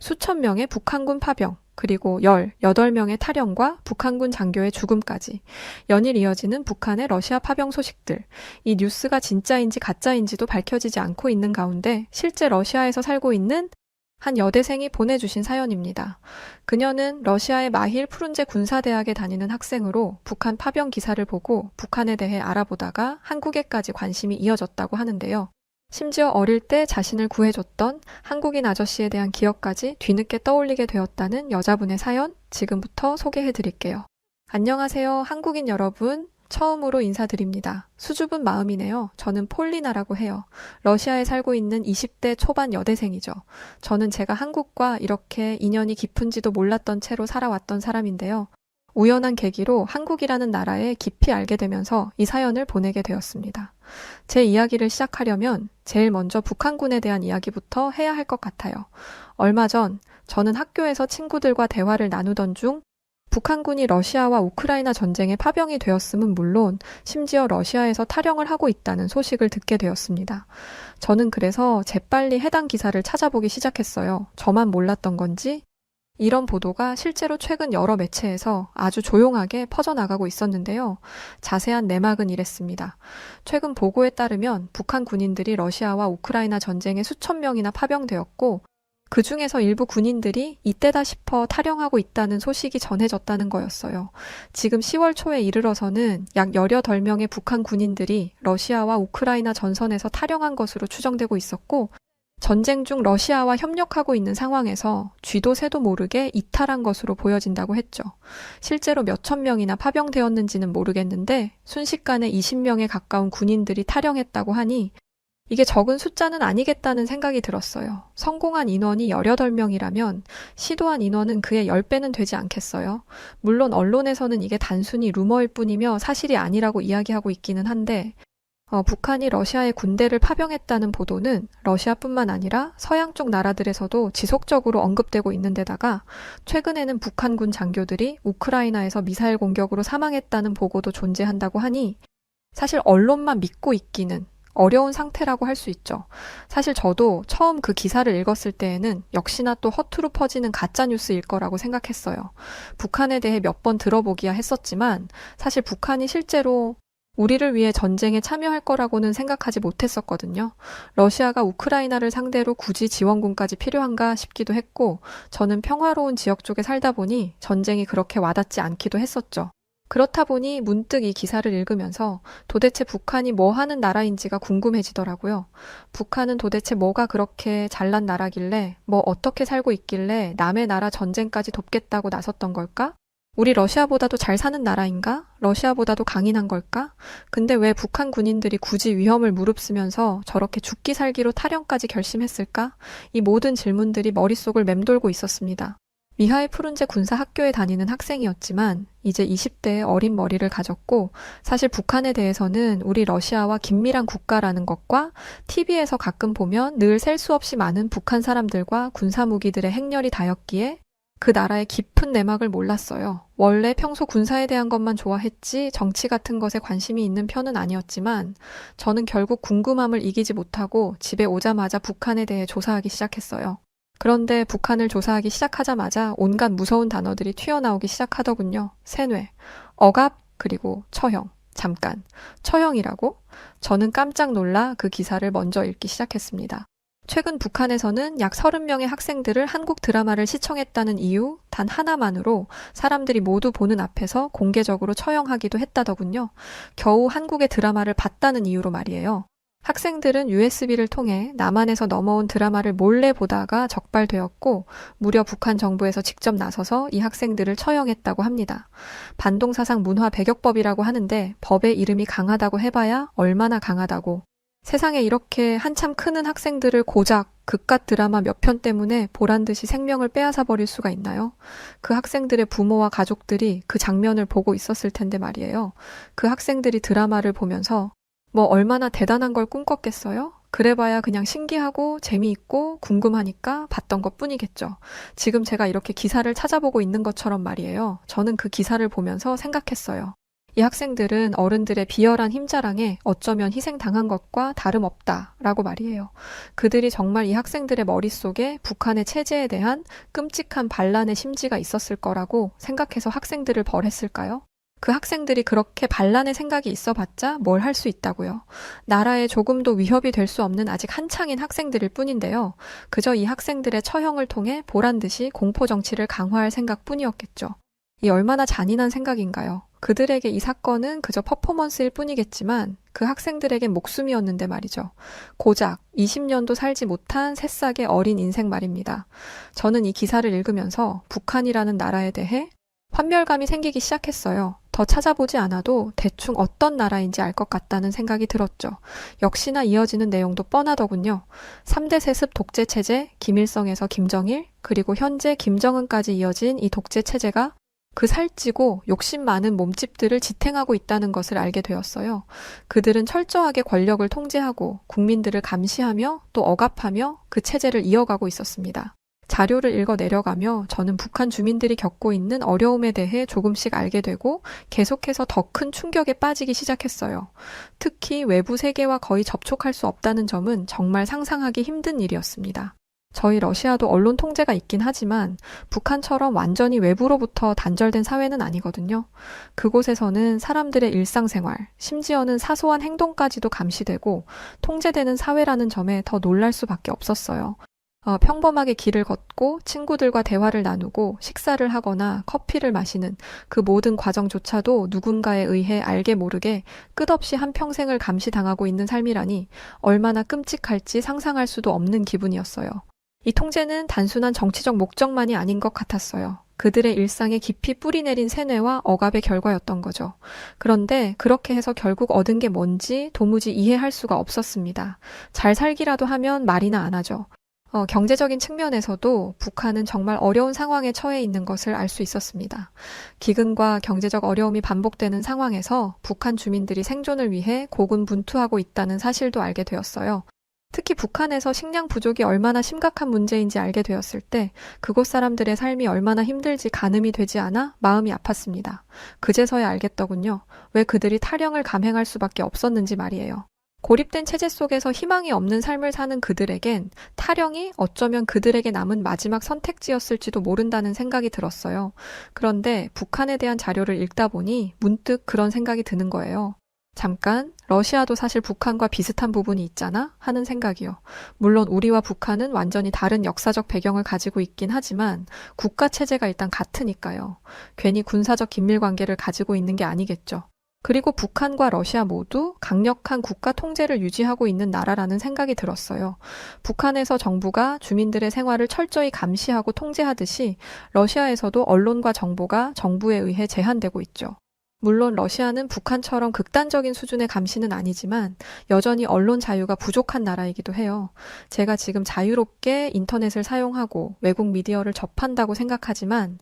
수천 명의 북한군 파병, 그리고 18명의 탈영과 북한군 장교의 죽음까지 연일 이어지는 북한의 러시아 파병 소식들. 이 뉴스가 진짜인지 가짜인지도 밝혀지지 않고 있는 가운데 실제 러시아에서 살고 있는 한 여대생이 보내주신 사연입니다. 그녀는 러시아의 마힐 푸른제 군사대학에 다니는 학생으로 북한 파병 기사를 보고 북한에 대해 알아보다가 한국에까지 관심이 이어졌다고 하는데요. 심지어 어릴 때 자신을 구해줬던 한국인 아저씨에 대한 기억까지 뒤늦게 떠올리게 되었다는 여자분의 사연 지금부터 소개해드릴게요. 안녕하세요, 한국인 여러분. 처음으로 인사드립니다. 수줍은 마음이네요. 저는 폴리나라고 해요. 러시아에 살고 있는 20대 초반 여대생이죠. 저는 제가 한국과 이렇게 인연이 깊은지도 몰랐던 채로 살아왔던 사람인데요. 우연한 계기로 한국이라는 나라에 깊이 알게 되면서 이 사연을 보내게 되었습니다. 제 이야기를 시작하려면 제일 먼저 북한군에 대한 이야기부터 해야 할 것 같아요. 얼마 전 저는 학교에서 친구들과 대화를 나누던 중 북한군이 러시아와 우크라이나 전쟁에 파병이 되었음은 물론 심지어 러시아에서 탈영을 하고 있다는 소식을 듣게 되었습니다. 저는 그래서 재빨리 해당 기사를 찾아보기 시작했어요. 저만 몰랐던 건지 이런 보도가 실제로 최근 여러 매체에서 아주 조용하게 퍼져나가고 있었는데요. 자세한 내막은 이랬습니다. 최근 보고에 따르면 북한 군인들이 러시아와 우크라이나 전쟁에 수천 명이나 파병되었고 그 중에서 일부 군인들이 이때다 싶어 탈영하고 있다는 소식이 전해졌다는 거였어요. 지금 10월 초에 이르러서는 약 18명의 북한 군인들이 러시아와 우크라이나 전선에서 탈영한 것으로 추정되고 있었고 전쟁 중 러시아와 협력하고 있는 상황에서 쥐도 새도 모르게 이탈한 것으로 보여진다고 했죠. 실제로 몇천 명이나 파병되었는지는 모르겠는데 순식간에 20명에 가까운 군인들이 탈영했다고 하니 이게 적은 숫자는 아니겠다는 생각이 들었어요. 성공한 인원이 18명이라면 시도한 인원은 그의 10배는 되지 않겠어요? 물론 언론에서는 이게 단순히 루머일 뿐이며 사실이 아니라고 이야기하고 있기는 한데 북한이 러시아의 군대를 파병했다는 보도는 러시아뿐만 아니라 서양 쪽 나라들에서도 지속적으로 언급되고 있는 데다가 최근에는 북한군 장교들이 우크라이나에서 미사일 공격으로 사망했다는 보고도 존재한다고 하니 사실 언론만 믿고 있기는 어려운 상태라고 할 수 있죠. 사실 저도 처음 그 기사를 읽었을 때에는 역시나 또 허투루 퍼지는 가짜뉴스일 거라고 생각했어요. 북한에 대해 몇 번 들어보기야 했었지만 사실 북한이 실제로 우리를 위해 전쟁에 참여할 거라고는 생각하지 못했었거든요. 러시아가 우크라이나를 상대로 굳이 지원군까지 필요한가 싶기도 했고 저는 평화로운 지역 쪽에 살다 보니 전쟁이 그렇게 와닿지 않기도 했었죠. 그렇다 보니 문득 이 기사를 읽으면서 도대체 북한이 뭐 하는 나라인지가 궁금해지더라고요. 북한은 도대체 뭐가 그렇게 잘난 나라길래, 뭐 어떻게 살고 있길래 남의 나라 전쟁까지 돕겠다고 나섰던 걸까? 우리 러시아보다도 잘 사는 나라인가? 러시아보다도 강인한 걸까? 근데 왜 북한 군인들이 굳이 위험을 무릅쓰면서 저렇게 죽기 살기로 탈영까지 결심했을까? 이 모든 질문들이 머릿속을 맴돌고 있었습니다. 미하일 푸른제 군사학교에 다니는 학생이었지만 이제 20대의 어린 머리를 가졌고 사실 북한에 대해서는 우리 러시아와 긴밀한 국가라는 것과 TV에서 가끔 보면 늘 셀 수 없이 많은 북한 사람들과 군사무기들의 행렬이 다였기에 그 나라의 깊은 내막을 몰랐어요. 원래 평소 군사에 대한 것만 좋아했지 정치 같은 것에 관심이 있는 편은 아니었지만 저는 결국 궁금함을 이기지 못하고 집에 오자마자 북한에 대해 조사하기 시작했어요. 그런데 북한을 조사하기 시작하자마자 온갖 무서운 단어들이 튀어나오기 시작하더군요. 세뇌, 억압, 그리고 처형. 잠깐, 처형이라고? 저는 깜짝 놀라 그 기사를 먼저 읽기 시작했습니다. 최근 북한에서는 약 30명의 학생들을 한국 드라마를 시청했다는 이유 단 하나만으로 사람들이 모두 보는 앞에서 공개적으로 처형하기도 했다더군요. 겨우 한국의 드라마를 봤다는 이유로 말이에요. 학생들은 USB를 통해 남한에서 넘어온 드라마를 몰래 보다가 적발되었고 무려 북한 정부에서 직접 나서서 이 학생들을 처형했다고 합니다. 반동사상 문화 배격법이라고 하는데 법의 이름이 강하다고 해봐야 얼마나 강하다고. 세상에 이렇게 한참 크는 학생들을 고작 그깟 드라마 몇 편 때문에 보란듯이 생명을 빼앗아 버릴 수가 있나요? 그 학생들의 부모와 가족들이 그 장면을 보고 있었을 텐데 말이에요. 그 학생들이 드라마를 보면서 뭐 얼마나 대단한 걸 꿈꿨겠어요? 그래봐야 그냥 신기하고 재미있고 궁금하니까 봤던 것 뿐이겠죠. 지금 제가 이렇게 기사를 찾아보고 있는 것처럼 말이에요. 저는 그 기사를 보면서 생각했어요. 이 학생들은 어른들의 비열한 힘자랑에 어쩌면 희생당한 것과 다름없다라고 말이에요. 그들이 정말 이 학생들의 머릿속에 북한의 체제에 대한 끔찍한 반란의 심지가 있었을 거라고 생각해서 학생들을 벌했을까요? 그 학생들이 그렇게 반란의 생각이 있어봤자 뭘 할 수 있다고요. 나라에 조금도 위협이 될 수 없는 아직 한창인 학생들일 뿐인데요. 그저 이 학생들의 처형을 통해 보란듯이 공포정치를 강화할 생각뿐이었겠죠. 이 얼마나 잔인한 생각인가요? 그들에게 이 사건은 그저 퍼포먼스일 뿐이겠지만 그 학생들에겐 목숨이었는데 말이죠. 고작 20년도 살지 못한 새싹의 어린 인생 말입니다. 저는 이 기사를 읽으면서 북한이라는 나라에 대해 환멸감이 생기기 시작했어요. 더 찾아보지 않아도 대충 어떤 나라인지 알 것 같다는 생각이 들었죠. 역시나 이어지는 내용도 뻔하더군요. 3대 세습 독재 체제, 김일성에서 김정일, 그리고 현재 김정은까지 이어진 이 독재 체제가 그 살찌고 욕심 많은 몸집들을 지탱하고 있다는 것을 알게 되었어요. 그들은 철저하게 권력을 통제하고 국민들을 감시하며 또 억압하며 그 체제를 이어가고 있었습니다. 자료를 읽어 내려가며 저는 북한 주민들이 겪고 있는 어려움에 대해 조금씩 알게 되고 계속해서 더 큰 충격에 빠지기 시작했어요. 특히 외부 세계와 거의 접촉할 수 없다는 점은 정말 상상하기 힘든 일이었습니다. 저희 러시아도 언론 통제가 있긴 하지만 북한처럼 완전히 외부로부터 단절된 사회는 아니거든요. 그곳에서는 사람들의 일상생활, 심지어는 사소한 행동까지도 감시되고 통제되는 사회라는 점에 더 놀랄 수밖에 없었어요. 평범하게 길을 걷고 친구들과 대화를 나누고 식사를 하거나 커피를 마시는 그 모든 과정조차도 누군가에 의해 알게 모르게 끝없이 한평생을 감시당하고 있는 삶이라니 얼마나 끔찍할지 상상할 수도 없는 기분이었어요. 이 통제는 단순한 정치적 목적만이 아닌 것 같았어요. 그들의 일상에 깊이 뿌리내린 세뇌와 억압의 결과였던 거죠. 그런데 그렇게 해서 결국 얻은 게 뭔지 도무지 이해할 수가 없었습니다. 잘 살기라도 하면 말이나 안 하죠. 경제적인 측면에서도 북한은 정말 어려운 상황에 처해 있는 것을 알 수 있었습니다. 기근과 경제적 어려움이 반복되는 상황에서 북한 주민들이 생존을 위해 고군분투하고 있다는 사실도 알게 되었어요. 특히 북한에서 식량 부족이 얼마나 심각한 문제인지 알게 되었을 때 그곳 사람들의 삶이 얼마나 힘들지 가늠이 되지 않아 마음이 아팠습니다. 그제서야 알겠더군요. 왜 그들이 탈영을 감행할 수밖에 없었는지 말이에요. 고립된 체제 속에서 희망이 없는 삶을 사는 그들에겐 탈영이 어쩌면 그들에게 남은 마지막 선택지였을지도 모른다는 생각이 들었어요. 그런데 북한에 대한 자료를 읽다 보니 문득 그런 생각이 드는 거예요. 잠깐, 러시아도 사실 북한과 비슷한 부분이 있잖아? 하는 생각이요. 물론 우리와 북한은 완전히 다른 역사적 배경을 가지고 있긴 하지만 국가 체제가 일단 같으니까요. 괜히 군사적 긴밀 관계를 가지고 있는 게 아니겠죠. 그리고 북한과 러시아 모두 강력한 국가 통제를 유지하고 있는 나라라는 생각이 들었어요. 북한에서 정부가 주민들의 생활을 철저히 감시하고 통제하듯이 러시아에서도 언론과 정보가 정부에 의해 제한되고 있죠. 물론 러시아는 북한처럼 극단적인 수준의 감시는 아니지만 여전히 언론 자유가 부족한 나라이기도 해요. 제가 지금 자유롭게 인터넷을 사용하고 외국 미디어를 접한다고 생각하지만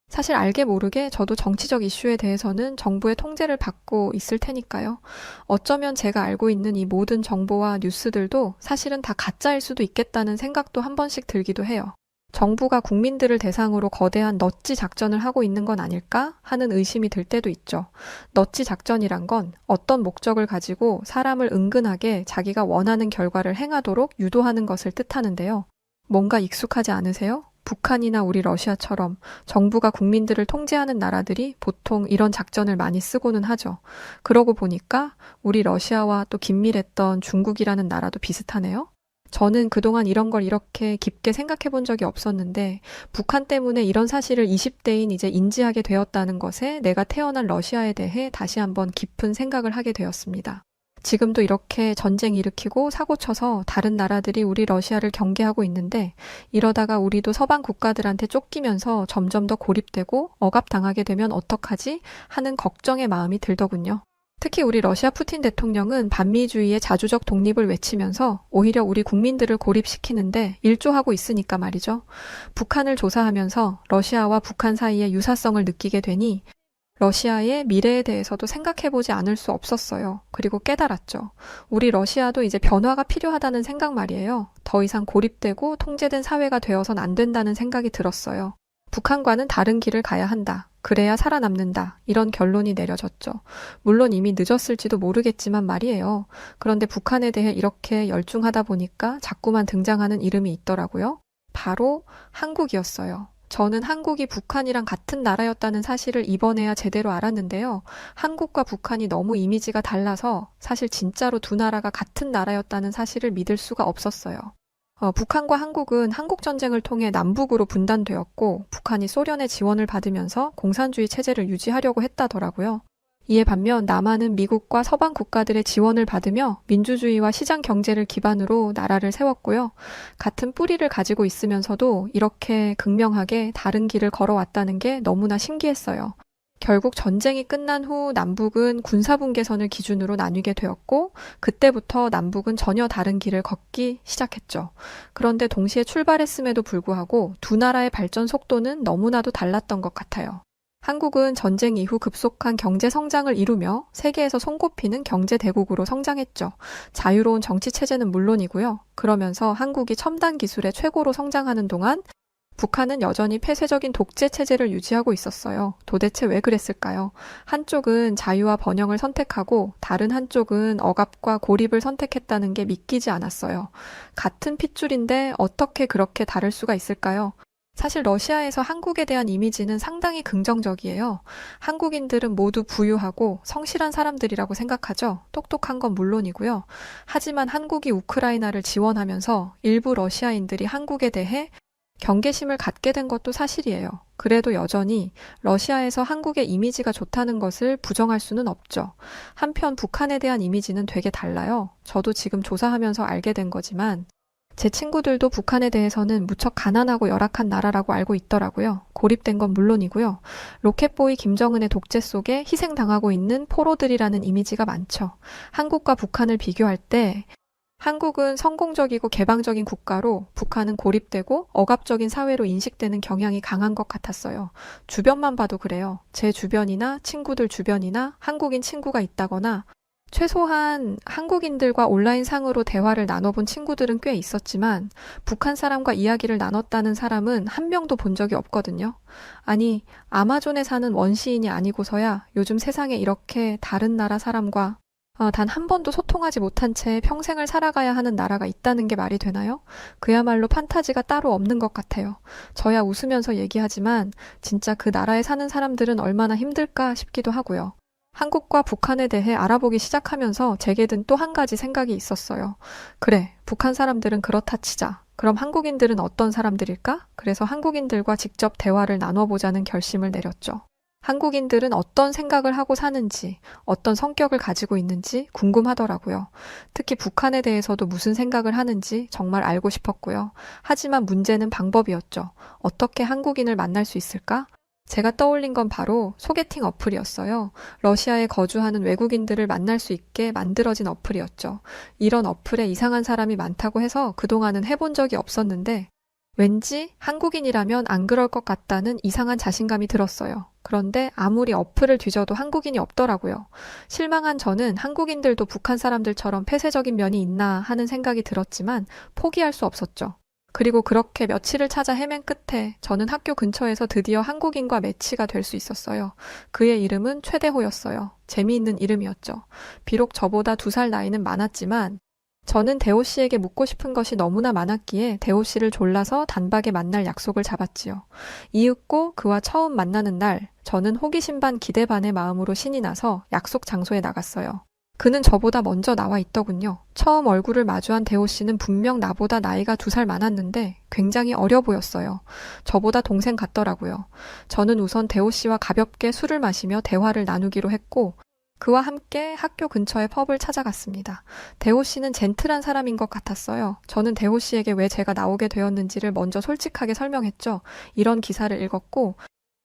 사실 알게 모르게 저도 정치적 이슈에 대해서는 정부의 통제를 받고 있을 테니까요. 어쩌면 제가 알고 있는 이 모든 정보와 뉴스들도 사실은 다 가짜일 수도 있겠다는 생각도 한 번씩 들기도 해요. 정부가 국민들을 대상으로 거대한 넛지 작전을 하고 있는 건 아닐까 하는 의심이 들 때도 있죠. 넛지 작전이란 건 어떤 목적을 가지고 사람을 은근하게 자기가 원하는 결과를 행하도록 유도하는 것을 뜻하는데요. 뭔가 익숙하지 않으세요? 북한이나 우리 러시아처럼 정부가 국민들을 통제하는 나라들이 보통 이런 작전을 많이 쓰고는 하죠. 그러고 보니까 우리 러시아와 또 긴밀했던 중국이라는 나라도 비슷하네요. 저는 그동안 이런 걸 이렇게 깊게 생각해 본 적이 없었는데 북한 때문에 이런 사실을 20대인 이제 인지하게 되었다는 것에 내가 태어난 러시아에 대해 다시 한번 깊은 생각을 하게 되었습니다. 지금도 이렇게 전쟁 일으키고 사고쳐서 다른 나라들이 우리 러시아를 경계하고 있는데 이러다가 우리도 서방 국가들한테 쫓기면서 점점 더 고립되고 억압당하게 되면 어떡하지? 하는 걱정의 마음이 들더군요. 특히 우리 러시아 푸틴 대통령은 반미주의의 자주적 독립을 외치면서 오히려 우리 국민들을 고립시키는데 일조하고 있으니까 말이죠. 북한을 조사하면서 러시아와 북한 사이의 유사성을 느끼게 되니 러시아의 미래에 대해서도 생각해보지 않을 수 없었어요. 그리고 깨달았죠. 우리 러시아도 이제 변화가 필요하다는 생각 말이에요. 더 이상 고립되고 통제된 사회가 되어선 안 된다는 생각이 들었어요. 북한과는 다른 길을 가야 한다. 그래야 살아남는다. 이런 결론이 내려졌죠. 물론 이미 늦었을지도 모르겠지만 말이에요. 그런데 북한에 대해 이렇게 열중하다 보니까 자꾸만 등장하는 이름이 있더라고요. 바로 한국이었어요. 저는 한국이 북한이랑 같은 나라였다는 사실을 이번에야 제대로 알았는데요. 한국과 북한이 너무 이미지가 달라서 사실 진짜로 두 나라가 같은 나라였다는 사실을 믿을 수가 없었어요. 북한과 한국은 한국전쟁을 통해 남북으로 분단되었고 북한이 소련의 지원을 받으면서 공산주의 체제를 유지하려고 했다더라고요. 이에 반면 남한은 미국과 서방 국가들의 지원을 받으며 민주주의와 시장 경제를 기반으로 나라를 세웠고요. 같은 뿌리를 가지고 있으면서도 이렇게 극명하게 다른 길을 걸어왔다는 게 너무나 신기했어요. 결국 전쟁이 끝난 후 남북은 군사분계선을 기준으로 나뉘게 되었고 그때부터 남북은 전혀 다른 길을 걷기 시작했죠. 그런데 동시에 출발했음에도 불구하고 두 나라의 발전 속도는 너무나도 달랐던 것 같아요. 한국은 전쟁 이후 급속한 경제 성장을 이루며 세계에서 손꼽히는 경제 대국으로 성장했죠. 자유로운 정치 체제는 물론이고요. 그러면서 한국이 첨단 기술의 최고로 성장하는 동안 북한은 여전히 폐쇄적인 독재 체제를 유지하고 있었어요. 도대체 왜 그랬을까요? 한쪽은 자유와 번영을 선택하고 다른 한쪽은 억압과 고립을 선택했다는 게 믿기지 않았어요. 같은 핏줄인데 어떻게 그렇게 다를 수가 있을까요? 사실 러시아에서 한국에 대한 이미지는 상당히 긍정적이에요. 한국인들은 모두 부유하고 성실한 사람들이라고 생각하죠. 똑똑한 건 물론이고요. 하지만 한국이 우크라이나를 지원하면서 일부 러시아인들이 한국에 대해 경계심을 갖게 된 것도 사실이에요. 그래도 여전히 러시아에서 한국의 이미지가 좋다는 것을 부정할 수는 없죠. 한편 북한에 대한 이미지는 되게 달라요. 저도 지금 조사하면서 알게 된 거지만 제 친구들도 북한에 대해서는 무척 가난하고 열악한 나라라고 알고 있더라고요. 고립된 건 물론이고요. 로켓보이 김정은의 독재 속에 희생당하고 있는 포로들이라는 이미지가 많죠. 한국과 북한을 비교할 때 한국은 성공적이고 개방적인 국가로 북한은 고립되고 억압적인 사회로 인식되는 경향이 강한 것 같았어요. 주변만 봐도 그래요. 제 주변이나 친구들 주변이나 한국인 친구가 있다거나 최소한 한국인들과 온라인상으로 대화를 나눠본 친구들은 꽤 있었지만 북한 사람과 이야기를 나눴다는 사람은 한 명도 본 적이 없거든요. 아니, 아마존에 사는 원시인이 아니고서야 요즘 세상에 이렇게 다른 나라 사람과 단 한 번도 소통하지 못한 채 평생을 살아가야 하는 나라가 있다는 게 말이 되나요? 그야말로 판타지가 따로 없는 것 같아요. 저야 웃으면서 얘기하지만 진짜 그 나라에 사는 사람들은 얼마나 힘들까 싶기도 하고요. 한국과 북한에 대해 알아보기 시작하면서 제게 든 또 한 가지 생각이 있었어요. 그래, 북한 사람들은 그렇다 치자. 그럼 한국인들은 어떤 사람들일까? 그래서 한국인들과 직접 대화를 나눠보자는 결심을 내렸죠. 한국인들은 어떤 생각을 하고 사는지, 어떤 성격을 가지고 있는지 궁금하더라고요. 특히 북한에 대해서도 무슨 생각을 하는지 정말 알고 싶었고요. 하지만 문제는 방법이었죠. 어떻게 한국인을 만날 수 있을까? 제가 떠올린 건 바로 소개팅 어플이었어요. 러시아에 거주하는 외국인들을 만날 수 있게 만들어진 어플이었죠. 이런 어플에 이상한 사람이 많다고 해서 그동안은 해본 적이 없었는데 왠지 한국인이라면 안 그럴 것 같다는 이상한 자신감이 들었어요. 그런데 아무리 어플을 뒤져도 한국인이 없더라고요. 실망한 저는 한국인들도 북한 사람들처럼 폐쇄적인 면이 있나 하는 생각이 들었지만 포기할 수 없었죠. 그리고 그렇게 며칠을 찾아 헤맨 끝에 저는 학교 근처에서 드디어 한국인과 매치가 될 수 있었어요. 그의 이름은 최대호였어요. 재미있는 이름이었죠. 비록 저보다 2살 나이는 많았지만 저는 대호 씨에게 묻고 싶은 것이 너무나 많았기에 대호 씨를 졸라서 단박에 만날 약속을 잡았지요. 이윽고 그와 처음 만나는 날, 저는 호기심 반 기대 반의 마음으로 신이 나서 약속 장소에 나갔어요. 그는 저보다 먼저 나와 있더군요. 처음 얼굴을 마주한 대호 씨는 분명 나보다 나이가 2살 많았는데 굉장히 어려 보였어요. 저보다 동생 같더라고요. 저는 우선 대호 씨와 가볍게 술을 마시며 대화를 나누기로 했고 그와 함께 학교 근처의 펍을 찾아갔습니다. 대호 씨는 젠틀한 사람인 것 같았어요. 저는 대호 씨에게 왜 제가 나오게 되었는지를 먼저 솔직하게 설명했죠. 이런 기사를 읽었고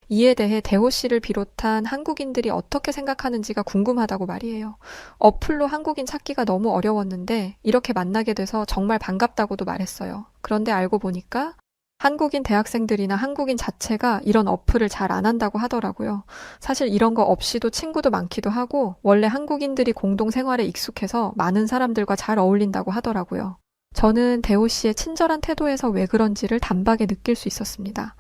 이에 대해 대호 씨를 비롯한 한국인들이 어떻게 생각하는지가 궁금하다고 말이에요. 어플로 한국인 찾기가 너무 어려웠는데 이렇게 만나게 돼서 정말 반갑다고도 말했어요. 그런데 알고 보니까 한국인 대학생들이나 한국인 자체가 이런 어플을 잘 안 한다고 하더라고요. 사실 이런 거 없이도 친구도 많기도 하고 원래 한국인들이 공동생활에 익숙해서 많은 사람들과 잘 어울린다고 하더라고요. 저는 대호 씨의 친절한 태도에서 왜 그런지를 단박에 느낄 수 있었습니다.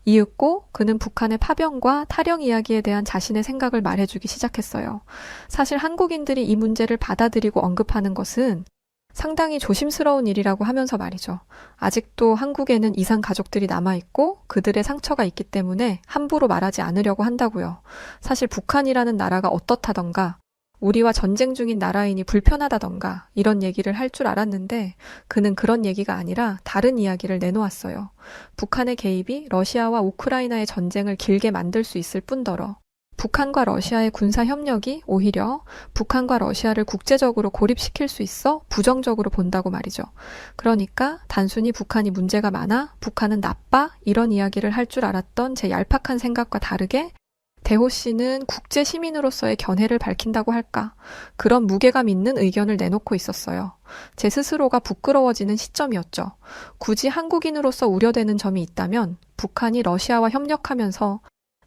이윽고 그는 북한의 파병과 탈영 이야기에 대한 자신의 생각을 말해주기 시작했어요. 사실 한국인들이 이 문제를 받아들이고 언급하는 것은 상당히 조심스러운 일이라고 하면서 말이죠. 아직도 한국에는 이산 가족들이 남아있고 그들의 상처가 있기 때문에 함부로 말하지 않으려고 한다고요. 사실 북한이라는 나라가 어떻다던가 우리와 전쟁 중인 나라이니 불편하다던가 이런 얘기를 할 줄 알았는데 그는 그런 얘기가 아니라 다른 이야기를 내놓았어요. 북한의 개입이 러시아와 우크라이나의 전쟁을 길게 만들 수 있을 뿐더러 북한과 러시아의 군사 협력이 오히려 북한과 러시아를 국제적으로 고립시킬 수 있어 부정적으로 본다고 말이죠. 그러니까 단순히 북한이 문제가 많아, 북한은 나빠 이런 이야기를 할 줄 알았던 제 얄팍한 생각과 다르게 대호 씨는 국제 시민으로서의 견해를 밝힌다고 할까? 그런 무게감 있는 의견을 내놓고 있었어요. 제 스스로가 부끄러워지는 시점이었죠. 굳이 한국인으로서 우려되는 점이 있다면 북한이 러시아와 협력하면서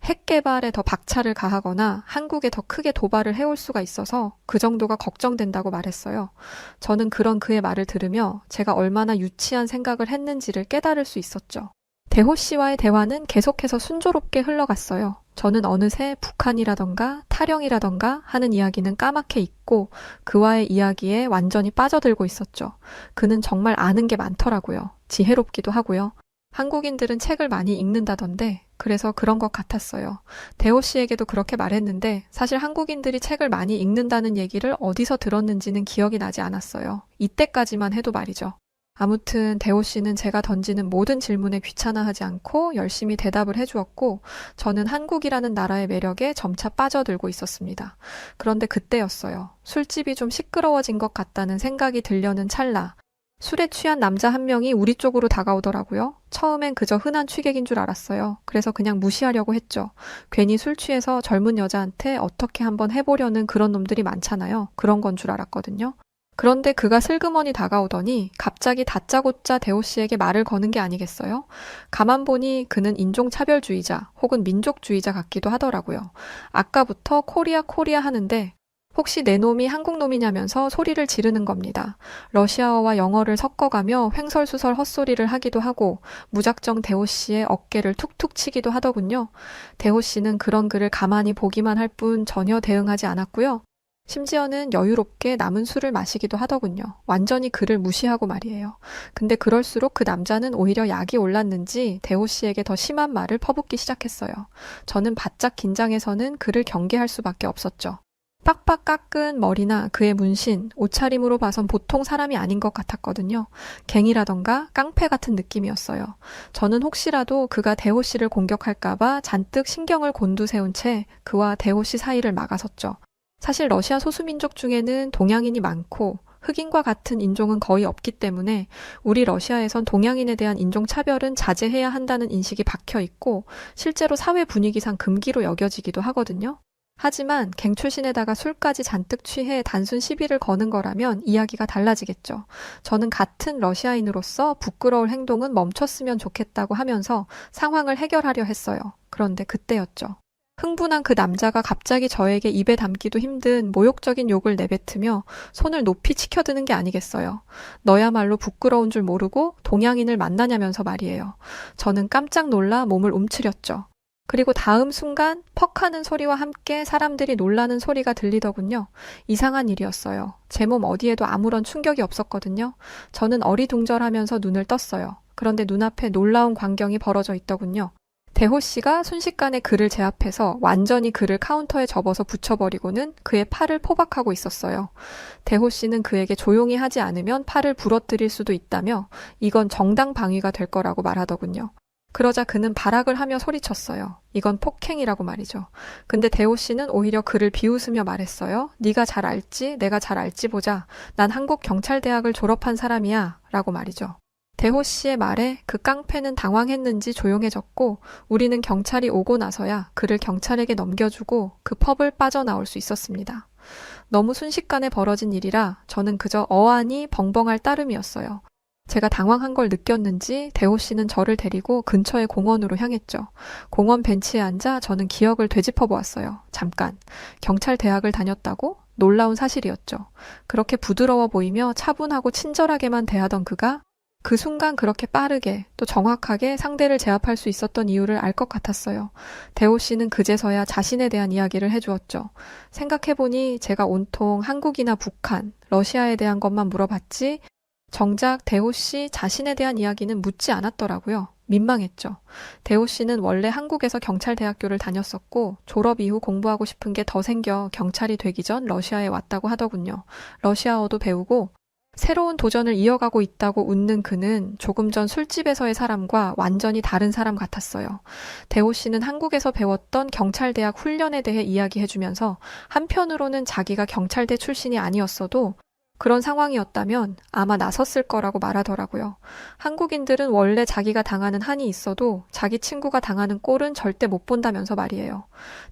핵 개발에 더 박차를 가하거나 한국에 더 크게 도발을 해올 수가 있어서 그 정도가 걱정된다고 말했어요. 저는 그런 그의 말을 들으며 제가 얼마나 유치한 생각을 했는지를 깨달을 수 있었죠. 대호 씨와의 대화는 계속해서 순조롭게 흘러갔어요. 저는 어느새 북한이라던가 탈영이라던가 하는 이야기는 까맣게 잊고 그와의 이야기에 완전히 빠져들고 있었죠. 그는 정말 아는 게 많더라고요. 지혜롭기도 하고요. 한국인들은 책을 많이 읽는다던데 그래서 그런 것 같았어요. 대호 씨에게도 그렇게 말했는데 사실 한국인들이 책을 많이 읽는다는 얘기를 어디서 들었는지는 기억이 나지 않았어요. 이때까지만 해도 말이죠. 아무튼 대호 씨는 제가 던지는 모든 질문에 귀찮아하지 않고 열심히 대답을 해주었고 저는 한국이라는 나라의 매력에 점차 빠져들고 있었습니다. 그런데 그때였어요. 술집이 좀 시끄러워진 것 같다는 생각이 들려는 찰나 술에 취한 남자 한 명이 우리 쪽으로 다가오더라고요. 처음엔 그저 흔한 취객인 줄 알았어요. 그래서 그냥 무시하려고 했죠. 괜히 술 취해서 젊은 여자한테 어떻게 한번 해보려는 그런 놈들이 많잖아요. 그런 건 줄 알았거든요. 그런데 그가 슬그머니 다가오더니 갑자기 다짜고짜 대호 씨에게 말을 거는 게 아니겠어요? 가만 보니 그는 인종차별주의자 혹은 민족주의자 같기도 하더라고요. 아까부터 코리아 코리아 하는데 혹시 내 놈이 한국 놈이냐면서 소리를 지르는 겁니다. 러시아어와 영어를 섞어가며 횡설수설 헛소리를 하기도 하고 무작정 대호 씨의 어깨를 툭툭 치기도 하더군요. 대호 씨는 그런 그를 가만히 보기만 할 뿐 전혀 대응하지 않았고요. 심지어는 여유롭게 남은 술을 마시기도 하더군요. 완전히 그를 무시하고 말이에요. 근데 그럴수록 그 남자는 오히려 약이 올랐는지 대호 씨에게 더 심한 말을 퍼붓기 시작했어요. 저는 바짝 긴장해서는 그를 경계할 수밖에 없었죠. 빡빡 깎은 머리나 그의 문신, 옷차림으로 봐선 보통 사람이 아닌 것 같았거든요. 갱이라던가 깡패 같은 느낌이었어요. 저는 혹시라도 그가 대호 씨를 공격할까봐 잔뜩 신경을 곤두세운 채 그와 대호 씨 사이를 막아섰죠. 사실 러시아 소수민족 중에는 동양인이 많고 흑인과 같은 인종은 거의 없기 때문에 우리 러시아에선 동양인에 대한 인종차별은 자제해야 한다는 인식이 박혀 있고 실제로 사회 분위기상 금기로 여겨지기도 하거든요. 하지만 갱 출신에다가 술까지 잔뜩 취해 단순 시비를 거는 거라면 이야기가 달라지겠죠. 저는 같은 러시아인으로서 부끄러울 행동은 멈췄으면 좋겠다고 하면서 상황을 해결하려 했어요. 그런데 그때였죠. 흥분한 그 남자가 갑자기 저에게 입에 담기도 힘든 모욕적인 욕을 내뱉으며 손을 높이 치켜드는 게 아니겠어요. 너야말로 부끄러운 줄 모르고 동양인을 만나냐면서 말이에요. 저는 깜짝 놀라 몸을 움츠렸죠. 그리고 다음 순간 퍽 하는 소리와 함께 사람들이 놀라는 소리가 들리더군요. 이상한 일이었어요. 제 몸 어디에도 아무런 충격이 없었거든요. 저는 어리둥절하면서 눈을 떴어요. 그런데 눈앞에 놀라운 광경이 벌어져 있더군요. 대호 씨가 순식간에 그를 제압해서 완전히 그를 카운터에 접어서 붙여버리고는 그의 팔을 포박하고 있었어요. 대호 씨는 그에게 조용히 하지 않으면 팔을 부러뜨릴 수도 있다며 이건 정당 방위가 될 거라고 말하더군요. 그러자 그는 발악을 하며 소리쳤어요. 이건 폭행이라고 말이죠. 근데 대호 씨는 오히려 그를 비웃으며 말했어요. 네가 잘 알지? 내가 잘 알지 보자. 난 한국 경찰대학을 졸업한 사람이야. 라고 말이죠. 대호 씨의 말에 그 깡패는 당황했는지 조용해졌고 우리는 경찰이 오고 나서야 그를 경찰에게 넘겨주고 그 펍을 빠져나올 수 있었습니다. 너무 순식간에 벌어진 일이라 저는 그저 어안이 벙벙할 따름이었어요. 제가 당황한 걸 느꼈는지 대호 씨는 저를 데리고 근처의 공원으로 향했죠. 공원 벤치에 앉아 저는 기억을 되짚어 보았어요. 잠깐, 경찰 대학을 다녔다고? 놀라운 사실이었죠. 그렇게 부드러워 보이며 차분하고 친절하게만 대하던 그가 그 순간 그렇게 빠르게 또 정확하게 상대를 제압할 수 있었던 이유를 알 것 같았어요. 대호 씨는 그제서야 자신에 대한 이야기를 해주었죠. 생각해보니 제가 온통 한국이나 북한, 러시아에 대한 것만 물어봤지 정작 대호 씨 자신에 대한 이야기는 묻지 않았더라고요. 민망했죠. 대호 씨는 원래 한국에서 경찰대학교를 다녔었고 졸업 이후 공부하고 싶은 게 더 생겨 경찰이 되기 전 러시아에 왔다고 하더군요. 러시아어도 배우고 새로운 도전을 이어가고 있다고 웃는 그는 조금 전 술집에서의 사람과 완전히 다른 사람 같았어요. 대호 씨는 한국에서 배웠던 경찰대학 훈련에 대해 이야기해주면서 한편으로는 자기가 경찰대 출신이 아니었어도 그런 상황이었다면 아마 나섰을 거라고 말하더라고요. 한국인들은 원래 자기가 당하는 한이 있어도 자기 친구가 당하는 꼴은 절대 못 본다면서 말이에요.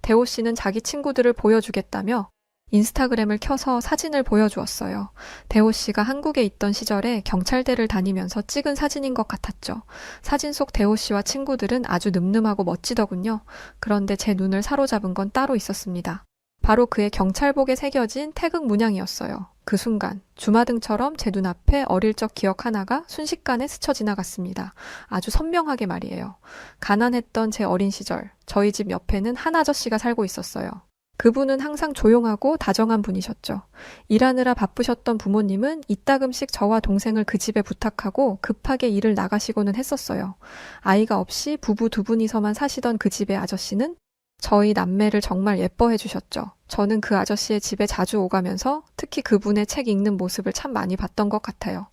대호 씨는 자기 친구들을 보여주겠다며 인스타그램을 켜서 사진을 보여주었어요. 대호 씨가 한국에 있던 시절에 경찰대를 다니면서 찍은 사진인 것 같았죠. 사진 속 대호 씨와 친구들은 아주 늠름하고 멋지더군요. 그런데 제 눈을 사로잡은 건 따로 있었습니다. 바로 그의 경찰복에 새겨진 태극 문양이었어요. 그 순간 주마등처럼 제 눈앞에 어릴 적 기억 하나가 순식간에 스쳐 지나갔습니다. 아주 선명하게 말이에요. 가난했던 제 어린 시절, 저희 집 옆에는 한 아저씨가 살고 있었어요. 그분은 항상 조용하고 다정한 분이셨죠. 일하느라 바쁘셨던 부모님은 이따금씩 저와 동생을 그 집에 부탁하고 급하게 일을 나가시고는 했었어요. 아이가 없이 부부 두 분이서만 사시던 그 집의 아저씨는 저희 남매를 정말 예뻐해 주셨죠. 저는 그 아저씨의 집에 자주 오가면서 특히 그분의 책 읽는 모습을 참 많이 봤던 것 같아요.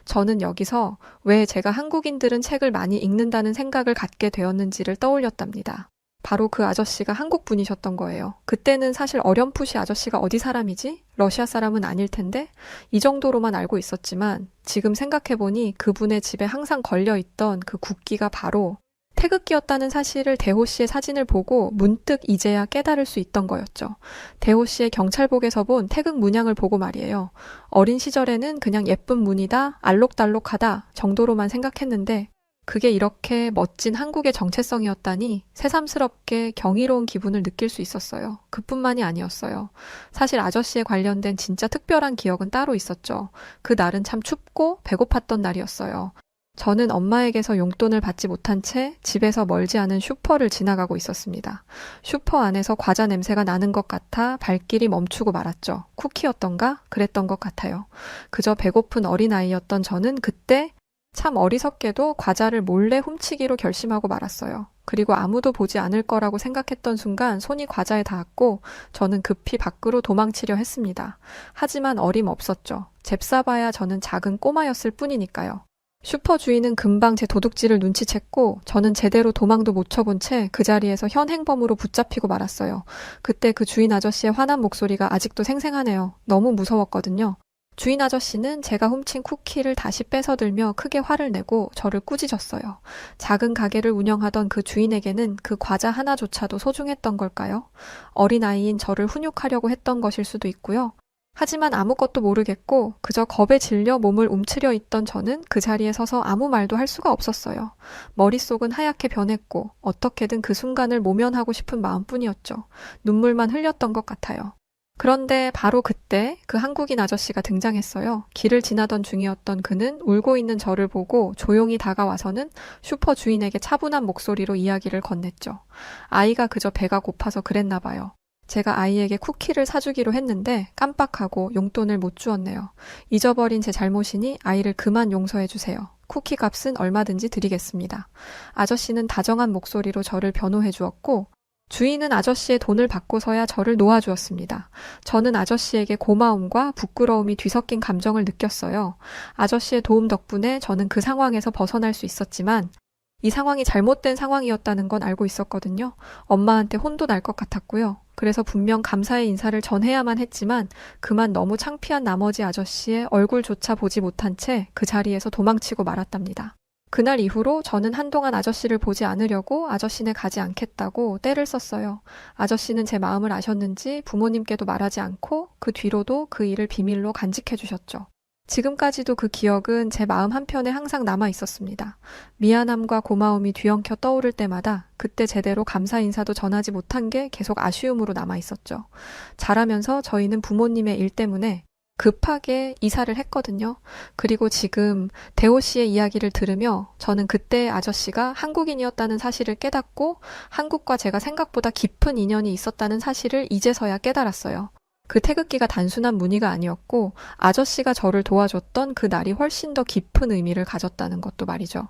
저는 여기서 왜 제가 한국인들은 책을 많이 읽는다는 생각을 갖게 되었는지를 떠올렸답니다. 바로 그 아저씨가 한국 분이셨던 거예요. 그때는 사실 어렴풋이 아저씨가 어디 사람이지? 러시아 사람은 아닐 텐데? 이 정도로만 알고 있었지만 지금 생각해보니 그분의 집에 항상 걸려있던 그 국기가 바로 태극기였다는 사실을 대호 씨의 사진을 보고 문득 이제야 깨달을 수 있던 거였죠. 대호 씨의 경찰복에서 본 태극 문양을 보고 말이에요. 어린 시절에는 그냥 예쁜 무늬다, 알록달록하다 정도로만 생각했는데 그게 이렇게 멋진 한국의 정체성이었다니 새삼스럽게 경이로운 기분을 느낄 수 있었어요. 그뿐만이 아니었어요. 사실 아저씨에 관련된 진짜 특별한 기억은 따로 있었죠. 그 날은 참 춥고 배고팠던 날이었어요. 저는 엄마에게서 용돈을 받지 못한 채 집에서 멀지 않은 슈퍼를 지나가고 있었습니다. 슈퍼 안에서 과자 냄새가 나는 것 같아 발길이 멈추고 말았죠. 쿠키였던가? 그랬던 것 같아요. 그저 배고픈 어린아이였던 저는 그때 참 어리석게도 과자를 몰래 훔치기로 결심하고 말았어요. 그리고 아무도 보지 않을 거라고 생각했던 순간 손이 과자에 닿았고 저는 급히 밖으로 도망치려 했습니다. 하지만 어림없었죠. 잽싸봐야 저는 작은 꼬마였을 뿐이니까요. 슈퍼 주인은 금방 제 도둑질을 눈치챘고 저는 제대로 도망도 못 쳐본 채 그 자리에서 현행범으로 붙잡히고 말았어요. 그때 그 주인 아저씨의 화난 목소리가 아직도 생생하네요. 너무 무서웠거든요. 주인 아저씨는 제가 훔친 쿠키를 다시 뺏어들며 크게 화를 내고 저를 꾸짖었어요. 작은 가게를 운영하던 그 주인에게는 그 과자 하나조차도 소중했던 걸까요? 어린아이인 저를 훈육하려고 했던 것일 수도 있고요. 하지만 아무것도 모르겠고 그저 겁에 질려 몸을 움츠려 있던 저는 그 자리에 서서 아무 말도 할 수가 없었어요. 머릿속은 하얗게 변했고 어떻게든 그 순간을 모면하고 싶은 마음뿐이었죠. 눈물만 흘렸던 것 같아요. 그런데 바로 그때 그 한국인 아저씨가 등장했어요. 길을 지나던 중이었던 그는 울고 있는 저를 보고 조용히 다가와서는 슈퍼 주인에게 차분한 목소리로 이야기를 건넸죠. 아이가 그저 배가 고파서 그랬나 봐요. 제가 아이에게 쿠키를 사주기로 했는데 깜빡하고 용돈을 못 주었네요. 잊어버린 제 잘못이니 아이를 그만 용서해 주세요. 쿠키 값은 얼마든지 드리겠습니다. 아저씨는 다정한 목소리로 저를 변호해 주었고 주인은 아저씨의 돈을 받고서야 저를 놓아주었습니다. 저는 아저씨에게 고마움과 부끄러움이 뒤섞인 감정을 느꼈어요. 아저씨의 도움 덕분에 저는 그 상황에서 벗어날 수 있었지만 이 상황이 잘못된 상황이었다는 건 알고 있었거든요. 엄마한테 혼도 날 것 같았고요. 그래서 분명 감사의 인사를 전해야만 했지만 그만 너무 창피한 나머지 아저씨의 얼굴조차 보지 못한 채 그 자리에서 도망치고 말았답니다. 그날 이후로 저는 한동안 아저씨를 보지 않으려고 아저씨네 가지 않겠다고 떼를 썼어요. 아저씨는 제 마음을 아셨는지 부모님께도 말하지 않고 그 뒤로도 그 일을 비밀로 간직해 주셨죠. 지금까지도 그 기억은 제 마음 한편에 항상 남아 있었습니다. 미안함과 고마움이 뒤엉켜 떠오를 때마다 그때 제대로 감사 인사도 전하지 못한 게 계속 아쉬움으로 남아 있었죠. 자라면서 저희는 부모님의 일 때문에 급하게 이사를 했거든요. 그리고 지금 대호 씨의 이야기를 들으며 저는 그때 아저씨가 한국인이었다는 사실을 깨닫고 한국과 제가 생각보다 깊은 인연이 있었다는 사실을 이제서야 깨달았어요. 그 태극기가 단순한 무늬가 아니었고 아저씨가 저를 도와줬던 그 날이 훨씬 더 깊은 의미를 가졌다는 것도 말이죠.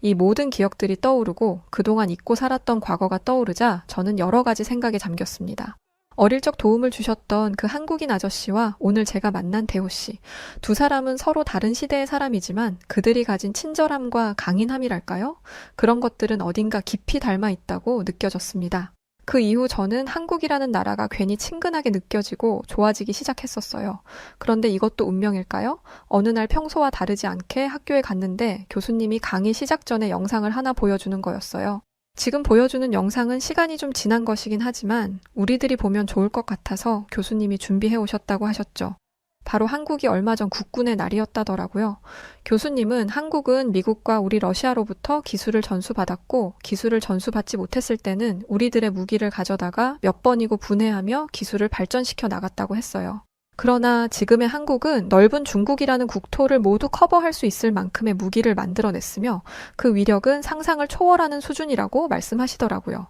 이 모든 기억들이 떠오르고 그동안 잊고 살았던 과거가 떠오르자 저는 여러 가지 생각에 잠겼습니다. 어릴 적 도움을 주셨던 그 한국인 아저씨와 오늘 제가 만난 대호 씨. 두 사람은 서로 다른 시대의 사람이지만 그들이 가진 친절함과 강인함이랄까요? 그런 것들은 어딘가 깊이 닮아 있다고 느껴졌습니다. 그 이후 저는 한국이라는 나라가 괜히 친근하게 느껴지고 좋아지기 시작했었어요. 그런데 이것도 운명일까요? 어느 날 평소와 다르지 않게 학교에 갔는데 교수님이 강의 시작 전에 영상을 하나 보여주는 거였어요. 지금 보여주는 영상은 시간이 좀 지난 것이긴 하지만 우리들이 보면 좋을 것 같아서 교수님이 준비해 오셨다고 하셨죠. 바로 한국이 얼마 전 국군의 날이었다더라고요. 교수님은 한국은 미국과 우리 러시아로부터 기술을 전수받았고 기술을 전수받지 못했을 때는 우리들의 무기를 가져다가 몇 번이고 분해하며 기술을 발전시켜 나갔다고 했어요. 그러나 지금의 한국은 넓은 중국이라는 국토를 모두 커버할 수 있을 만큼의 무기를 만들어냈으며 그 위력은 상상을 초월하는 수준이라고 말씀하시더라고요.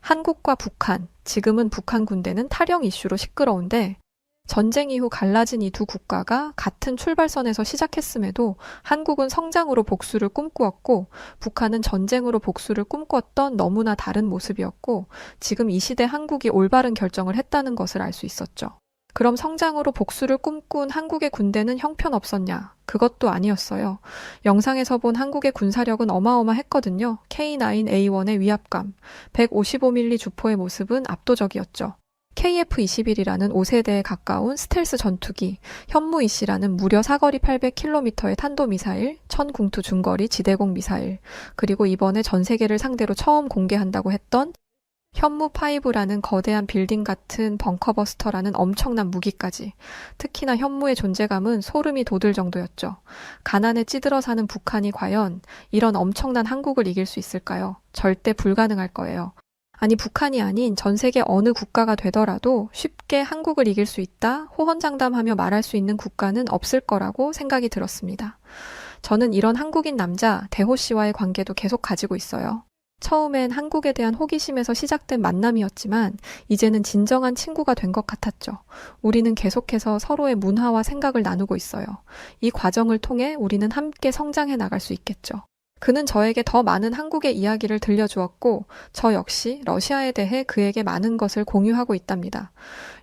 한국과 북한, 지금은 북한 군대는 탈영 이슈로 시끄러운데 전쟁 이후 갈라진 이 두 국가가 같은 출발선에서 시작했음에도 한국은 성장으로 복수를 꿈꾸었고 북한은 전쟁으로 복수를 꿈꿨던 너무나 다른 모습이었고 지금 이 시대 한국이 올바른 결정을 했다는 것을 알 수 있었죠. 그럼 성장으로 복수를 꿈꾼 한국의 군대는 형편없었냐? 그것도 아니었어요. 영상에서 본 한국의 군사력은 어마어마했거든요. K9A1의 위압감, 155mm 주포의 모습은 압도적이었죠. KF-21이라는 5세대에 가까운 스텔스 전투기, 현무-2C라는 무려 사거리 800km의 탄도미사일, 천궁투 중거리 지대공 미사일, 그리고 이번에 전 세계를 상대로 처음 공개한다고 했던 현무5라는 거대한 빌딩 같은 벙커버스터라는 엄청난 무기까지. 특히나 현무의 존재감은 소름이 돋을 정도였죠. 가난에 찌들어 사는 북한이 과연 이런 엄청난 한국을 이길 수 있을까요? 절대 불가능할 거예요. 아니 북한이 아닌 전 세계 어느 국가가 되더라도 쉽게 한국을 이길 수 있다, 호언장담하며 말할 수 있는 국가는 없을 거라고 생각이 들었습니다. 저는 이런 한국인 남자 대호 씨와의 관계도 계속 가지고 있어요. 처음엔 한국에 대한 호기심에서 시작된 만남이었지만 이제는 진정한 친구가 된 것 같았죠. 우리는 계속해서 서로의 문화와 생각을 나누고 있어요. 이 과정을 통해 우리는 함께 성장해 나갈 수 있겠죠. 그는 저에게 더 많은 한국의 이야기를 들려주었고 저 역시 러시아에 대해 그에게 많은 것을 공유하고 있답니다.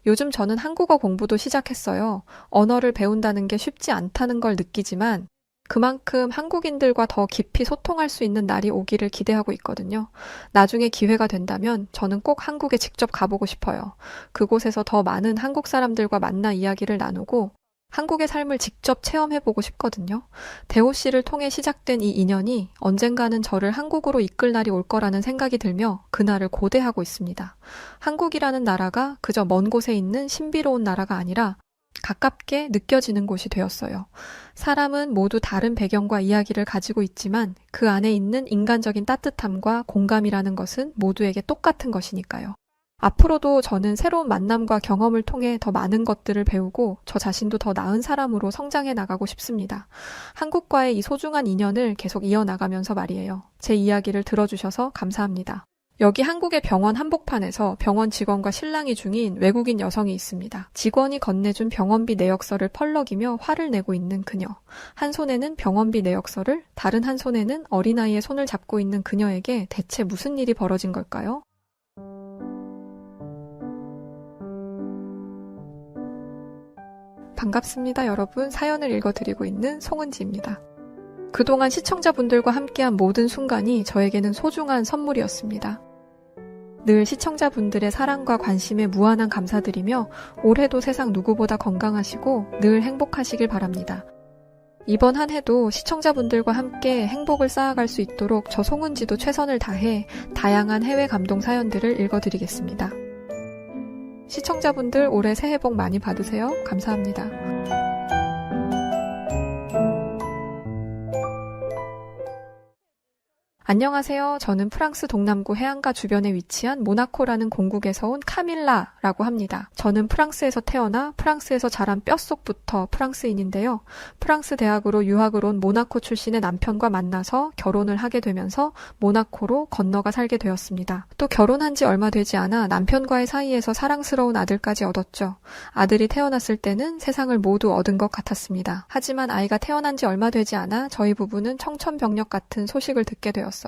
요즘 저는 한국어 공부도 시작했어요. 언어를 배운다는 게 쉽지 않다는 걸 느끼지만 그만큼 한국인들과 더 깊이 소통할 수 있는 날이 오기를 기대하고 있거든요. 나중에 기회가 된다면 저는 꼭 한국에 직접 가보고 싶어요. 그곳에서 더 많은 한국 사람들과 만나 이야기를 나누고 한국의 삶을 직접 체험해보고 싶거든요. 대호 씨를 통해 시작된 이 인연이 언젠가는 저를 한국으로 이끌 날이 올 거라는 생각이 들며 그날을 고대하고 있습니다. 한국이라는 나라가 그저 먼 곳에 있는 신비로운 나라가 아니라 가깝게 느껴지는 곳이 되었어요. 사람은 모두 다른 배경과 이야기를 가지고 있지만 그 안에 있는 인간적인 따뜻함과 공감이라는 것은 모두에게 똑같은 것이니까요. 앞으로도 저는 새로운 만남과 경험을 통해 더 많은 것들을 배우고 저 자신도 더 나은 사람으로 성장해 나가고 싶습니다. 한국과의 이 소중한 인연을 계속 이어나가면서 말이에요. 제 이야기를 들어주셔서 감사합니다. 여기 한국의 병원 한복판에서 병원 직원과 실랑이 중인 외국인 여성이 있습니다. 직원이 건네준 병원비 내역서를 펄럭이며 화를 내고 있는 그녀. 한 손에는 병원비 내역서를, 다른 한 손에는 어린아이의 손을 잡고 있는 그녀에게 대체 무슨 일이 벌어진 걸까요? 반갑습니다, 여러분. 사연을 읽어드리고 있는 송은지입니다. 그동안 시청자분들과 함께한 모든 순간이 저에게는 소중한 선물이었습니다. 늘 시청자분들의 사랑과 관심에 무한한 감사드리며 올해도 세상 누구보다 건강하시고 늘 행복하시길 바랍니다. 이번 한 해도 시청자분들과 함께 행복을 쌓아갈 수 있도록 저 송은지도 최선을 다해 다양한 해외 감동 사연들을 읽어드리겠습니다. 시청자분들 올해 새해 복 많이 받으세요. 감사합니다. 안녕하세요. 저는 프랑스 동남부 해안가 주변에 위치한 모나코라는 공국에서 온 카밀라라고 합니다. 저는 프랑스에서 태어나 프랑스에서 자란 뼛속부터 프랑스인인데요. 프랑스 대학으로 유학을 온 모나코 출신의 남편과 만나서 결혼을 하게 되면서 모나코로 건너가 살게 되었습니다. 또 결혼한 지 얼마 되지 않아 남편과의 사이에서 사랑스러운 아들까지 얻었죠. 아들이 태어났을 때는 세상을 모두 얻은 것 같았습니다. 하지만 아이가 태어난 지 얼마 되지 않아 저희 부부는 청천벽력 같은 소식을 듣게 되었습니다.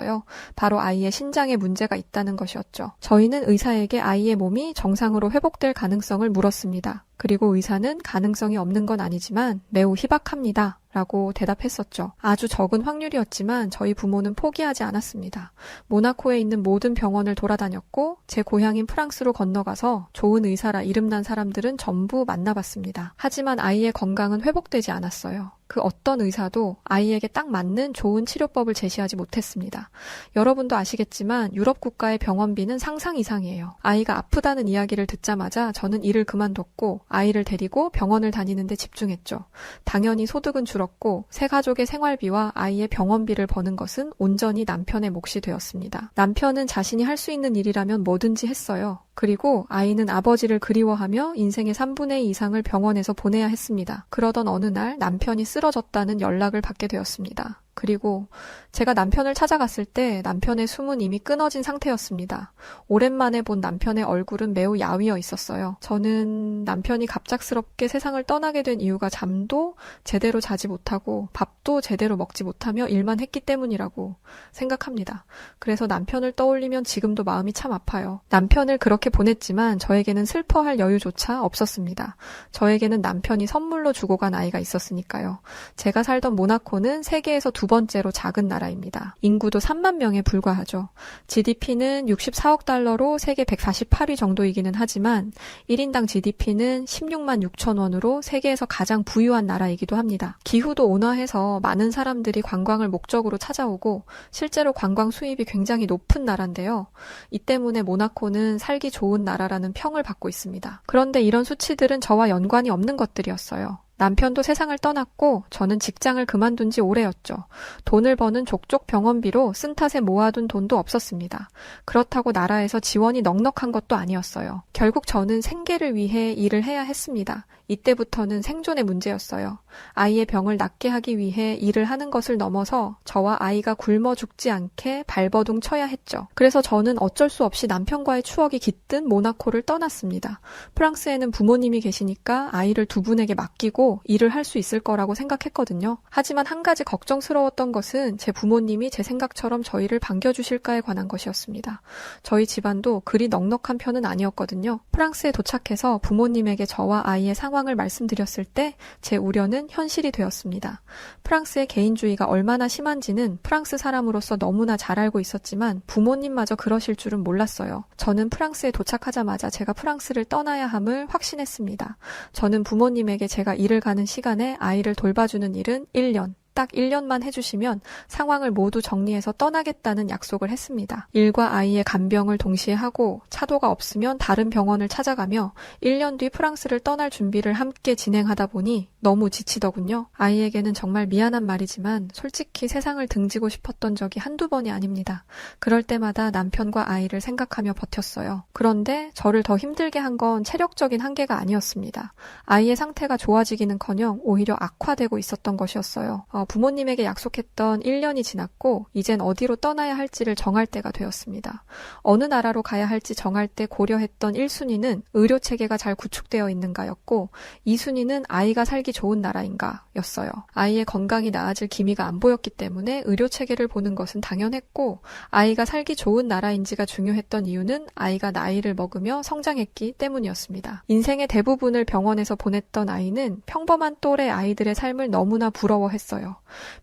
바로 아이의 신장에 문제가 있다는 것이었죠. 저희는 의사에게 아이의 몸이 정상으로 회복될 가능성을 물었습니다. 그리고 의사는 가능성이 없는 건 아니지만 매우 희박합니다. 라고 대답했었죠. 아주 적은 확률이었지만 저희 부모는 포기하지 않았습니다. 모나코에 있는 모든 병원을 돌아다녔고 제 고향인 프랑스로 건너가서 좋은 의사라 이름난 사람들은 전부 만나봤습니다. 하지만 아이의 건강은 회복되지 않았어요. 그 어떤 의사도 아이에게 딱 맞는 좋은 치료법을 제시하지 못했습니다. 여러분도 아시겠지만 유럽 국가의 병원비는 상상 이상이에요. 아이가 아프다는 이야기를 듣자마자 저는 일을 그만뒀고 아이를 데리고 병원을 다니는 데 집중했죠. 당연히 소득은 줄었고 새 가족의 생활비와 아이의 병원비를 버는 것은 온전히 남편의 몫이 되었습니다. 남편은 자신이 할 수 있는 일이라면 뭐든지 했어요. 그리고 아이는 아버지를 그리워하며 인생의 3분의 2 이상을 병원에서 보내야 했습니다. 그러던 어느 날 남편이 쓰러졌다는 연락을 받게 되었습니다. 그리고 제가 남편을 찾아갔을 때 남편의 숨은 이미 끊어진 상태였습니다. 오랜만에 본 남편의 얼굴은 매우 야위어 있었어요. 저는 남편이 갑작스럽게 세상을 떠나게 된 이유가 잠도 제대로 자지 못하고 밥도 제대로 먹지 못하며 일만 했기 때문이라고 생각합니다. 그래서 남편을 떠올리면 지금도 마음이 참 아파요. 남편을 그렇게 보냈지만 저에게는 슬퍼할 여유조차 없었습니다. 저에게는 남편이 선물로 주고 간 아이가 있었으니까요. 제가 살던 모나코는 세계에서 두 번째로 작은 나라입니다. 인구도 3만 명에 불과하죠. GDP는 64억 달러로 세계 148위 정도이기는 하지만 1인당 GDP는 16만 6천 원으로 세계에서 가장 부유한 나라이기도 합니다. 기후도 온화해서 많은 사람들이 관광을 목적으로 찾아오고 실제로 관광 수입이 굉장히 높은 나라인데요. 이 때문에 모나코는 살기 좋은 나라라는 평을 받고 있습니다. 그런데 이런 수치들은 저와 연관이 없는 것들이었어요. 남편도 세상을 떠났고 저는 직장을 그만둔 지 오래였죠. 돈을 버는 족족 병원비로 쓴 탓에 모아둔 돈도 없었습니다. 그렇다고 나라에서 지원이 넉넉한 것도 아니었어요. 결국 저는 생계를 위해 일을 해야 했습니다. 이때부터는 생존의 문제였어요. 아이의 병을 낫게 하기 위해 일을 하는 것을 넘어서 저와 아이가 굶어 죽지 않게 발버둥 쳐야 했죠. 그래서 저는 어쩔 수 없이 남편과의 추억이 깃든 모나코를 떠났습니다. 프랑스에는 부모님이 계시니까 아이를 두 분에게 맡기고 일을 할 수 있을 거라고 생각했거든요. 하지만 한 가지 걱정스러웠던 것은 제 부모님이 제 생각처럼 저희를 반겨주실까에 관한 것이었습니다. 저희 집안도 그리 넉넉한 편은 아니었거든요. 프랑스에 도착해서 부모님에게 저와 아이의 상황을 말씀드렸을 때 제 우려는 현실이 되었습니다. 프랑스의 개인주의가 얼마나 심한지는 프랑스 사람으로서 너무나 잘 알고 있었지만 부모님마저 그러실 줄은 몰랐어요. 저는 프랑스에 도착하자마자 제가 프랑스를 떠나야 함을 확신했습니다. 저는 부모님에게 제가 일을 가는 시간에 아이를 돌봐주는 일은 1년, 딱 1년만 해주시면 상황을 모두 정리해서 떠나겠다는 약속을 했습니다. 일과 아이의 간병을 동시에 하고 차도가 없으면 다른 병원을 찾아가며 1년 뒤 프랑스를 떠날 준비를 함께 진행하다 보니 너무 지치더군요. 아이에게는 정말 미안한 말이지만 솔직히 세상을 등지고 싶었던 적이 한두 번이 아닙니다. 그럴 때마다 남편과 아이를 생각하며 버텼어요. 그런데 저를 더 힘들게 한 건 체력적인 한계가 아니었습니다. 아이의 상태가 좋아지기는커녕 오히려 악화되고 있었던 것이었어요. 부모님에게 약속했던 1년이 지났고 이젠 어디로 떠나야 할지를 정할 때가 되었습니다. 어느 나라로 가야 할지 정할 때 고려했던 1순위는 의료체계가 잘 구축되어 있는가였고 2순위는 아이가 살기 좋은 나라인가 였어요. 아이의 건강이 나아질 기미가 안 보였기 때문에 의료체계를 보는 것은 당연했고 아이가 살기 좋은 나라인지가 중요했던 이유는 아이가 나이를 먹으며 성장했기 때문이었습니다. 인생의 대부분을 병원에서 보냈던 아이는 평범한 또래 아이들의 삶을 너무나 부러워했어요.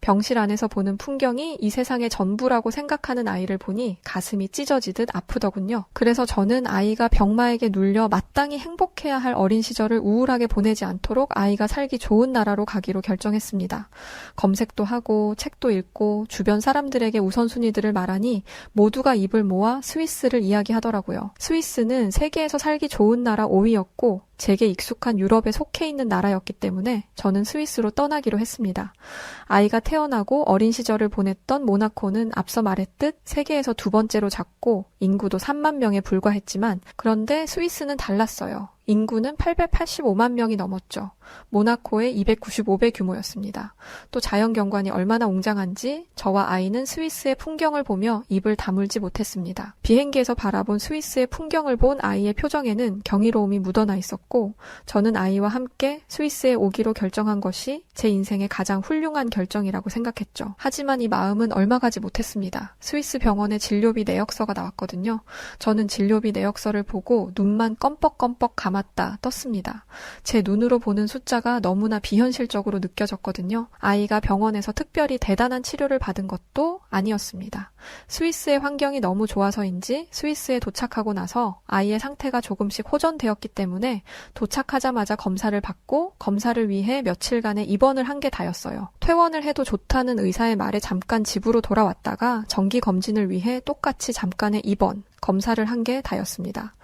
병실 안에서 보는 풍경이 이 세상의 전부라고 생각하는 아이를 보니 가슴이 찢어지듯 아프더군요. 그래서 저는 아이가 병마에게 눌려 마땅히 행복해야 할 어린 시절을 우울하게 보내지 않도록 아이가 살기 좋은 나라로 가기로 결정했습니다. 검색도 하고 책도 읽고 주변 사람들에게 우선순위들을 말하니 모두가 입을 모아 스위스를 이야기하더라고요. 스위스는 세계에서 살기 좋은 나라 5위였고 제게 익숙한 유럽에 속해 있는 나라였기 때문에 저는 스위스로 떠나기로 했습니다. 아이가 태어나고 어린 시절을 보냈던 모나코는 앞서 말했듯 세계에서 두 번째로 작고 인구도 3만 명에 불과했지만 그런데 스위스는 달랐어요. 인구는 885만 명이 넘었죠. 모나코의 295배 규모였습니다. 또 자연경관이 얼마나 웅장한지 저와 아이는 스위스의 풍경을 보며 입을 다물지 못했습니다. 비행기에서 바라본 스위스의 풍경을 본 아이의 표정에는 경이로움이 묻어나 있었고 저는 아이와 함께 스위스에 오기로 결정한 것이 제 인생의 가장 훌륭한 결정이라고 생각했죠. 하지만 이 마음은 얼마 가지 못했습니다. 스위스 병원에 진료비 내역서가 나왔거든요. 저는 진료비 내역서를 보고 눈만 껌뻑껌뻑 감았다 떴습니다. 제 눈으로 보는 숫자가 너무나 비현실적으로 느껴졌거든요. 아이가 병원에서 특별히 대단한 치료를 받은 것도 아니었습니다. 스위스의 환경이 너무 좋아서인지 스위스에 도착하고 나서 아이의 상태가 조금씩 호전되었기 때문에 도착하자마자 검사를 받고 검사를 위해 며칠간의 입원을 한 게 다였어요. 퇴원을 해도 좋다는 의사의 말에 잠깐 집으로 돌아왔다가 정기 검진을 위해 똑같이 잠깐의 입원, 검사를 한 게 다였습니다.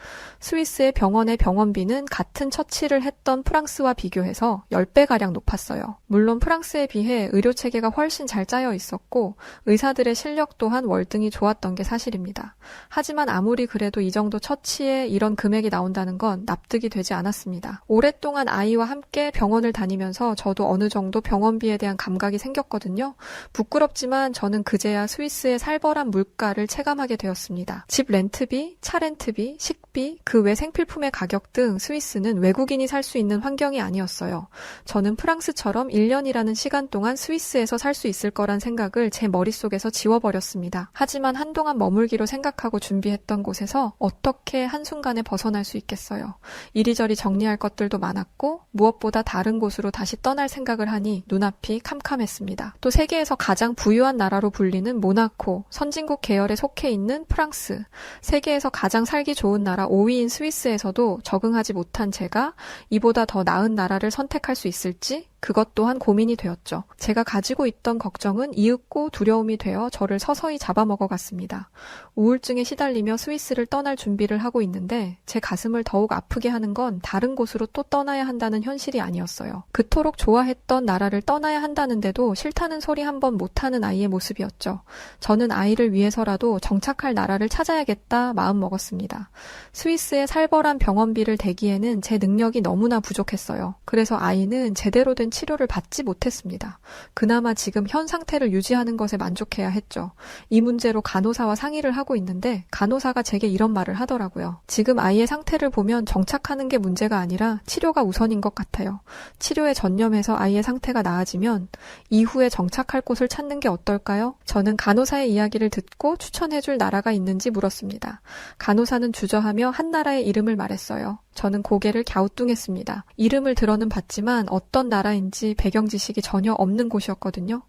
스위스의 병원의 병원비는 같은 처치를 했던 프랑스와 비교해서 10배가량 높았어요. 물론 프랑스에 비해 의료체계가 훨씬 잘 짜여 있었고 의사들의 실력 또한 월등히 좋았던 게 사실입니다. 하지만 아무리 그래도 이 정도 처치에 이런 금액이 나온다는 건 납득이 되지 않았습니다. 오랫동안 아이와 함께 병원을 다니면서 저도 어느 정도 병원비에 대한 감각이 생겼거든요. 부끄럽지만 저는 그제야 스위스의 살벌한 물가를 체감하게 되었습니다. 집 렌트비, 차 렌트비, 식비, 그 외 생필품의 가격 등 스위스는 외국인이 살 수 있는 환경이 아니었어요. 저는 프랑스처럼 1년이라는 시간 동안 스위스에서 살 수 있을 거란 생각을 제 머릿속에서 지워버렸습니다. 하지만 한동안 머물기로 생각하고 준비했던 곳에서 어떻게 한순간에 벗어날 수 있겠어요. 이리저리 정리할 것들도 많았고 무엇보다 다른 곳으로 다시 떠날 생각을 하니 눈앞이 캄캄했습니다. 또 세계에서 가장 부유한 나라로 불리는 모나코, 선진국 계열에 속해 있는 프랑스, 세계에서 가장 살기 좋은 나라 5위인 스위스에서도 적응하지 못한 제가 이보다 더 나은 나라를 선택할 수 있을지 그것 또한 고민이 되었죠. 제가 가지고 있던 걱정은 이윽고 두려움이 되어 저를 서서히 잡아먹어갔습니다. 우울증에 시달리며 스위스를 떠날 준비를 하고 있는데 제 가슴을 더욱 아프게 하는 건 다른 곳으로 또 떠나야 한다는 현실이 아니었어요. 그토록 좋아했던 나라를 떠나야 한다는데도 싫다는 소리 한 번 못하는 아이의 모습이었죠. 저는 아이를 위해서라도 정착할 나라를 찾아야겠다 마음먹었습니다. 스위스의 살벌한 병원비를 대기에는 제 능력이 너무나 부족했어요. 그래서 아이는 제대로 된 치료를 받지 못했습니다. 그나마 지금 현 상태를 유지하는 것에 만족해야 했죠. 이 문제로 간호사와 상의를 하고 있는데 간호사가 제게 이런 말을 하더라고요. 지금 아이의 상태를 보면 정착하는 게 문제가 아니라 치료가 우선인 것 같아요. 치료에 전념해서 아이의 상태가 나아지면 이후에 정착할 곳을 찾는 게 어떨까요? 저는 간호사의 이야기를 듣고 추천해줄 나라가 있는지 물었습니다. 간호사는 주저하며 한 나라의 이름을 말했어요. 저는 고개를 갸우뚱했습니다. 이름을 들어는 봤지만 어떤 나라인지 배경 지식이 전혀 없는 곳이었거든요.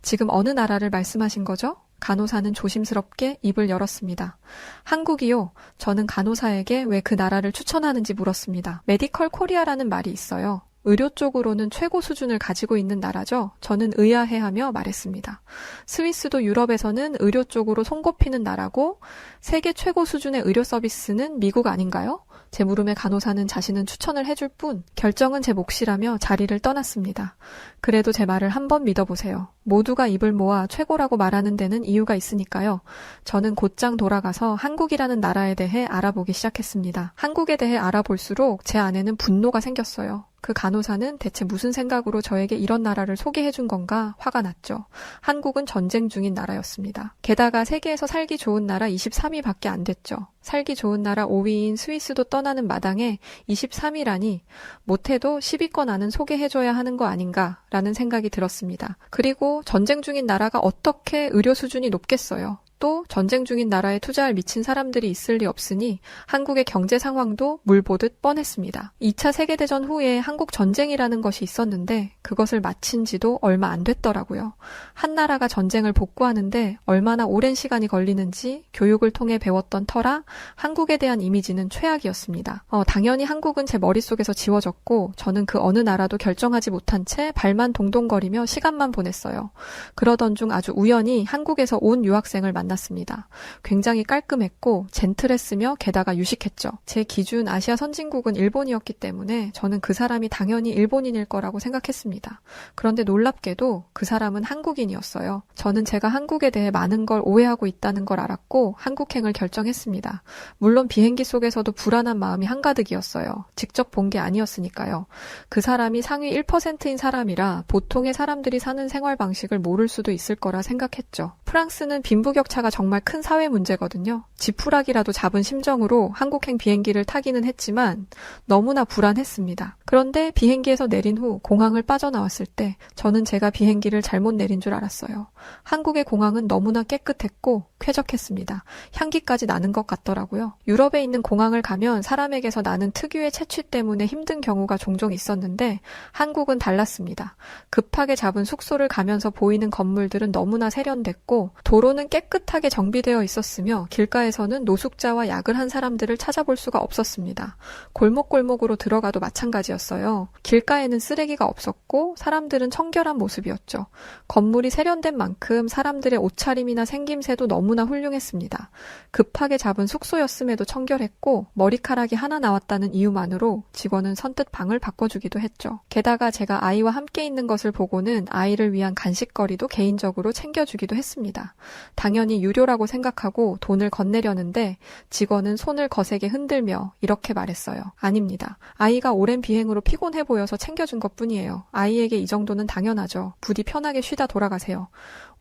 지금 어느 나라를 말씀하신 거죠? 간호사는 조심스럽게 입을 열었습니다. 한국이요. 저는 간호사에게 왜 그 나라를 추천하는지 물었습니다. 메디컬 코리아라는 말이 있어요. 의료 쪽으로는 최고 수준을 가지고 있는 나라죠. 저는 의아해하며 말했습니다. 스위스도 유럽에서는 의료 쪽으로 손꼽히는 나라고 세계 최고 수준의 의료 서비스는 미국 아닌가요? 제 물음에 간호사는 자신은 추천을 해줄 뿐 결정은 제 몫이라며 자리를 떠났습니다. 그래도 제 말을 한번 믿어보세요. 모두가 입을 모아 최고라고 말하는 데는 이유가 있으니까요. 저는 곧장 돌아가서 한국이라는 나라에 대해 알아보기 시작했습니다. 한국에 대해 알아볼수록 제 안에는 분노가 생겼어요. 그 간호사는 대체 무슨 생각으로 저에게 이런 나라를 소개해준 건가 화가 났죠. 한국은 전쟁 중인 나라였습니다. 게다가 세계에서 살기 좋은 나라 23위밖에 안 됐죠. 살기 좋은 나라 5위인 스위스도 떠나는 마당에 23위라니 못해도 10위권 안은 소개해줘야 하는 거 아닌가라는 생각이 들었습니다. 그리고 전쟁 중인 나라가 어떻게 의료 수준이 높겠어요. 또 전쟁 중인 나라에 투자할 미친 사람들이 있을 리 없으니 한국의 경제 상황도 물 보듯 뻔했습니다. 2차 세계대전 후에 한국 전쟁이라는 것이 있었는데 그것을 마친 지도 얼마 안 됐더라고요. 한 나라가 전쟁을 복구하는데 얼마나 오랜 시간이 걸리는지 교육을 통해 배웠던 터라 한국에 대한 이미지는 최악이었습니다. 당연히 한국은 제 머릿속에서 지워졌고 저는 그 어느 나라도 결정하지 못한 채 발만 동동거리며 시간만 보냈어요. 그러던 중 아주 우연히 한국에서 온 유학생을 만났습니다. 만났습니다. 굉장히 깔끔했고 젠틀했으며 게다가 유식했죠. 제 기준 아시아 선진국은 일본이었기 때문에 저는 그 사람이 당연히 일본인일 거라고 생각했습니다. 그런데 놀랍게도 그 사람은 한국인이었어요. 저는 제가 한국에 대해 많은 걸 오해하고 있다는 걸 알았고 한국행을 결정했습니다. 물론 비행기 속에서도 불안한 마음이 한가득이었어요. 직접 본 게 아니었으니까요. 그 사람이 상위 1%인 사람이라 보통의 사람들이 사는 생활 방식을 모를 수도 있을 거라 생각했죠. 프랑스는 빈부격차가 정말 큰 사회 문제거든요. 지푸라기라도 잡은 심정으로 한국행 비행기를 타기는 했지만 너무나 불안했습니다. 그런데 비행기에서 내린 후 공항을 빠져나왔을 때 저는 제가 비행기를 잘못 내린 줄 알았어요. 한국의 공항은 너무나 깨끗했고 쾌적했습니다. 향기까지 나는 것 같더라고요. 유럽에 있는 공항을 가면 사람에게서 나는 특유의 채취 때문에 힘든 경우가 종종 있었는데 한국은 달랐습니다. 급하게 잡은 숙소를 가면서 보이는 건물들은 너무나 세련됐고 도로는 깨끗하게 정비되어 있었으며 길가에서는 노숙자와 약을 한 사람들을 찾아볼 수가 없었습니다. 골목골목으로 들어가도 마찬가지였어요. 길가에는 쓰레기가 없었고 사람들은 청결한 모습이었죠. 건물이 세련된 만큼 사람들의 옷차림이나 생김새도 너무나 훌륭했습니다. 급하게 잡은 숙소였음에도 청결했고 머리카락이 하나 나왔다는 이유만으로 직원은 선뜻 방을 바꿔주기도 했죠. 게다가 제가 아이와 함께 있는 것을 보고는 아이를 위한 간식거리도 개인적으로 챙겨주기도 했습니다. 당연히 유료라고 생각하고 돈을 건네려는데 직원은 손을 거세게 흔들며 이렇게 말했어요. 아닙니다. 아이가 오랜 비행으로 피곤해 보여서 챙겨준 것뿐이에요. 아이에게 이 정도는 당연하죠. 부디 편하게 쉬다 돌아가세요.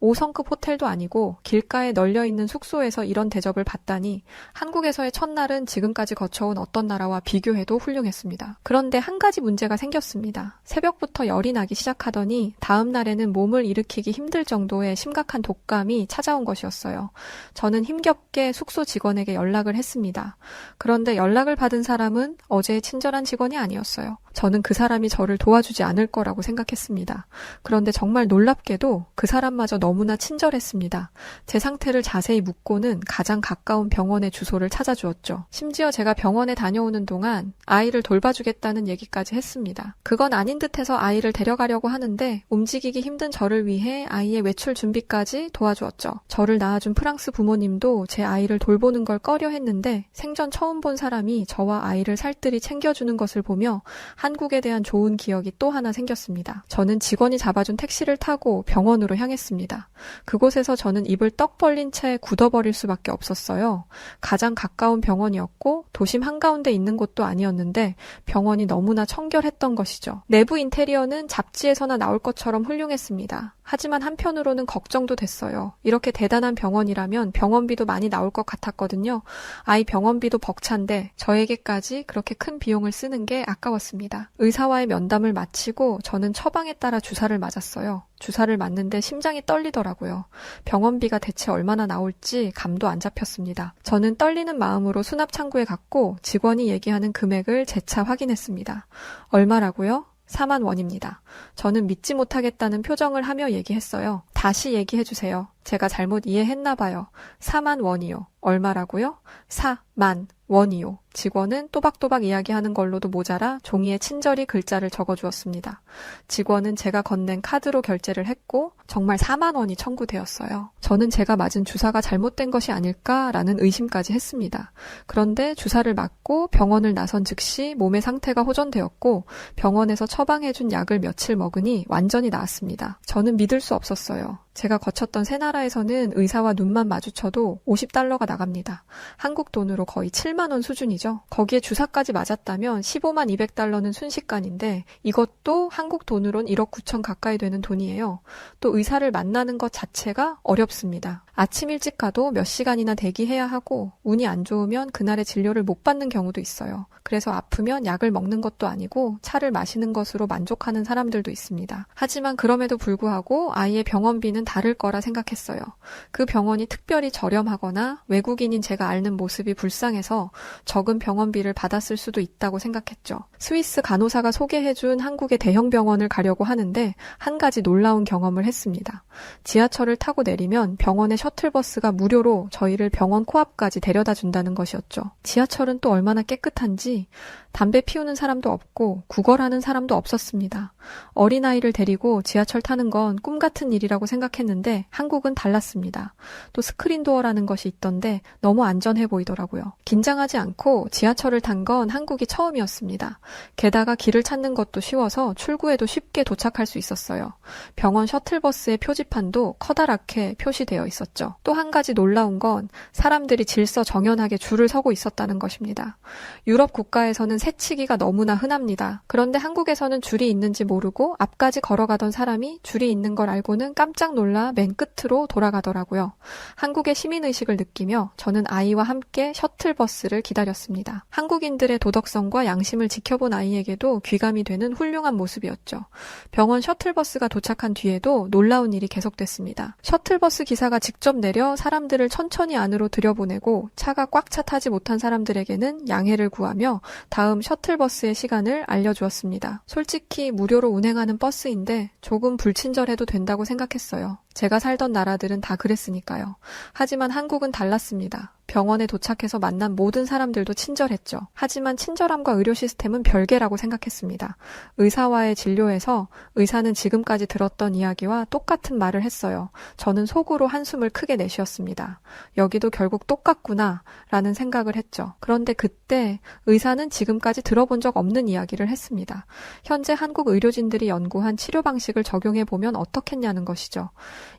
5성급 호텔도 아니고 길가에 널려있는 숙소에서 이런 대접을 받다니 한국에서의 첫날은 지금까지 거쳐온 어떤 나라와 비교해도 훌륭했습니다. 그런데 한 가지 문제가 생겼습니다. 새벽부터 열이 나기 시작하더니 다음 날에는 몸을 일으키기 힘들 정도의 심각한 독감이 찾아온 것이었어요. 저는 힘겹게 숙소 직원에게 연락을 했습니다. 그런데 연락을 받은 사람은 어제의 친절한 직원이 아니었어요. 저는 그 사람이 저를 도와주지 않을 거라고 생각했습니다. 그런데 정말 놀랍게도 그 사람마저 너무나 친절했습니다. 제 상태를 자세히 묻고는 가장 가까운 병원의 주소를 찾아주었죠. 심지어 제가 병원에 다녀오는 동안 아이를 돌봐주겠다는 얘기까지 했습니다. 그건 아닌 듯해서 아이를 데려가려고 하는데 움직이기 힘든 저를 위해 아이의 외출 준비까지 도와주었죠. 저를 낳아준 프랑스 부모님도 제 아이를 돌보는 걸 꺼려 했는데 생전 처음 본 사람이 저와 아이를 살뜰히 챙겨주는 것을 보며 한국에 대한 좋은 기억이 또 하나 생겼습니다. 저는 직원이 잡아준 택시를 타고 병원으로 향했습니다. 그곳에서 저는 입을 떡 벌린 채 굳어버릴 수밖에 없었어요. 가장 가까운 병원이었고 도심 한가운데 있는 곳도 아니었는데 병원이 너무나 청결했던 것이죠. 내부 인테리어는 잡지에서나 나올 것처럼 훌륭했습니다. 하지만 한편으로는 걱정도 됐어요. 이렇게 대단한 병원이라면 병원비도 많이 나올 것 같았거든요. 아이 병원비도 벅찬데 저에게까지 그렇게 큰 비용을 쓰는 게 아까웠습니다. 의사와의 면담을 마치고 저는 처방에 따라 주사를 맞았어요. 주사를 맞는데 심장이 떨리더라고요. 병원비가 대체 얼마나 나올지 감도 안 잡혔습니다. 저는 떨리는 마음으로 수납창구에 갔고 직원이 얘기하는 금액을 재차 확인했습니다. 얼마라고요? 4만 원입니다. 저는 믿지 못하겠다는 표정을 하며 얘기했어요. 다시 얘기해주세요. 제가 잘못 이해했나 봐요. 4만 원이요. 얼마라고요? 4만 원이요. 직원은 또박또박 이야기하는 걸로도 모자라 종이에 친절히 글자를 적어주었습니다. 직원은 제가 건넨 카드로 결제를 했고 정말 4만 원이 청구되었어요. 저는 제가 맞은 주사가 잘못된 것이 아닐까라는 의심까지 했습니다. 그런데 주사를 맞고 병원을 나선 즉시 몸의 상태가 호전되었고 병원에서 처방해준 약을 며칠 먹으니 완전히 나았습니다. 저는 믿을 수 없었어요. 제가 거쳤던 새 나라에서는 의사와 눈만 마주쳐도 50달러가 나갑니다. 한국 돈으로 거의 7만 원 수준이죠. 거기에 주사까지 맞았다면 15만 200달러는 순식간인데 이것도 한국 돈으론 1억 9천 가까이 되는 돈이에요. 또 의사를 만나는 것 자체가 어렵습니다. 아침 일찍 가도 몇 시간이나 대기해야 하고 운이 안 좋으면 그날의 진료를 못 받는 경우도 있어요. 그래서 아프면 약을 먹는 것도 아니고 차를 마시는 것으로 만족하는 사람들도 있습니다. 하지만 그럼에도 불구하고 아이의 병원비는 다를 거라 생각했어요. 그 병원이 특별히 저렴하거나 외국인인 제가 앓는 모습이 불쌍해서 적은 병원비를 받았을 수도 있다고 생각했죠. 스위스 간호사가 소개해준 한국의 대형 병원을 가려고 하는데 한 가지 놀라운 경험을 했습니다. 지하철을 타고 내리면 병원의 셔틀버스가 무료로 저희를 병원 코앞까지 데려다 준다는 것이었죠. 지하철은 또 얼마나 깨끗한지 담배 피우는 사람도 없고 구걸하는 사람도 없었습니다. 어린아이를 데리고 지하철 타는 건 꿈 같은 일이라고 생각했는데 한국은 달랐습니다. 또 스크린도어라는 것이 있던데 너무 안전해 보이더라고요. 긴장하지 않고 지하철을 탄 건 한국이 처음이었습니다. 게다가 길을 찾는 것도 쉬워서 출구에도 쉽게 도착할 수 있었어요. 병원 셔틀버스의 표지판도 커다랗게 표시되어 있었죠. 또 한 가지 놀라운 건 사람들이 질서정연하게 줄을 서고 있었다는 것입니다. 유럽 국가에서는 새치기가 너무나 흔합니다. 그런데 한국에서는 줄이 있는지 모르고 앞까지 걸어가던 사람이 줄이 있는 걸 알고는 깜짝 놀라 맨 끝으로 돌아가더라고요. 한국의 시민의식을 느끼며 저는 아이와 함께 셔틀버스를 기다렸습니다. 한국인들의 도덕성과 양심을 지켜본 아이에게도 귀감이 되는 훌륭한 모습이었죠. 병원 셔틀버스가 도착한 뒤에도 놀라운 일이 계속됐습니다. 셔틀버스 기사가 직접 내려 사람들을 천천히 안으로 들여보내고 차가 꽉 차 타지 못한 사람들에게는 양해를 구하며 다음 셔틀버스의 시간을 알려주었습니다. 솔직히 무료로 운행하는 버스인데 조금 불친절해도 된다고 생각했어요. 제가 살던 나라들은 다 그랬으니까요. 하지만 한국은 달랐습니다. 병원에 도착해서 만난 모든 사람들도 친절했죠. 하지만 친절함과 의료 시스템은 별개라고 생각했습니다. 의사와의 진료에서 의사는 지금까지 들었던 이야기와 똑같은 말을 했어요. 저는 속으로 한숨을 크게 내쉬었습니다. 여기도 결국 똑같구나 라는 생각을 했죠. 그런데 그때 의사는 지금까지 들어본 적 없는 이야기를 했습니다. 현재 한국 의료진들이 연구한 치료 방식을 적용해보면 어떻겠냐는 것이죠.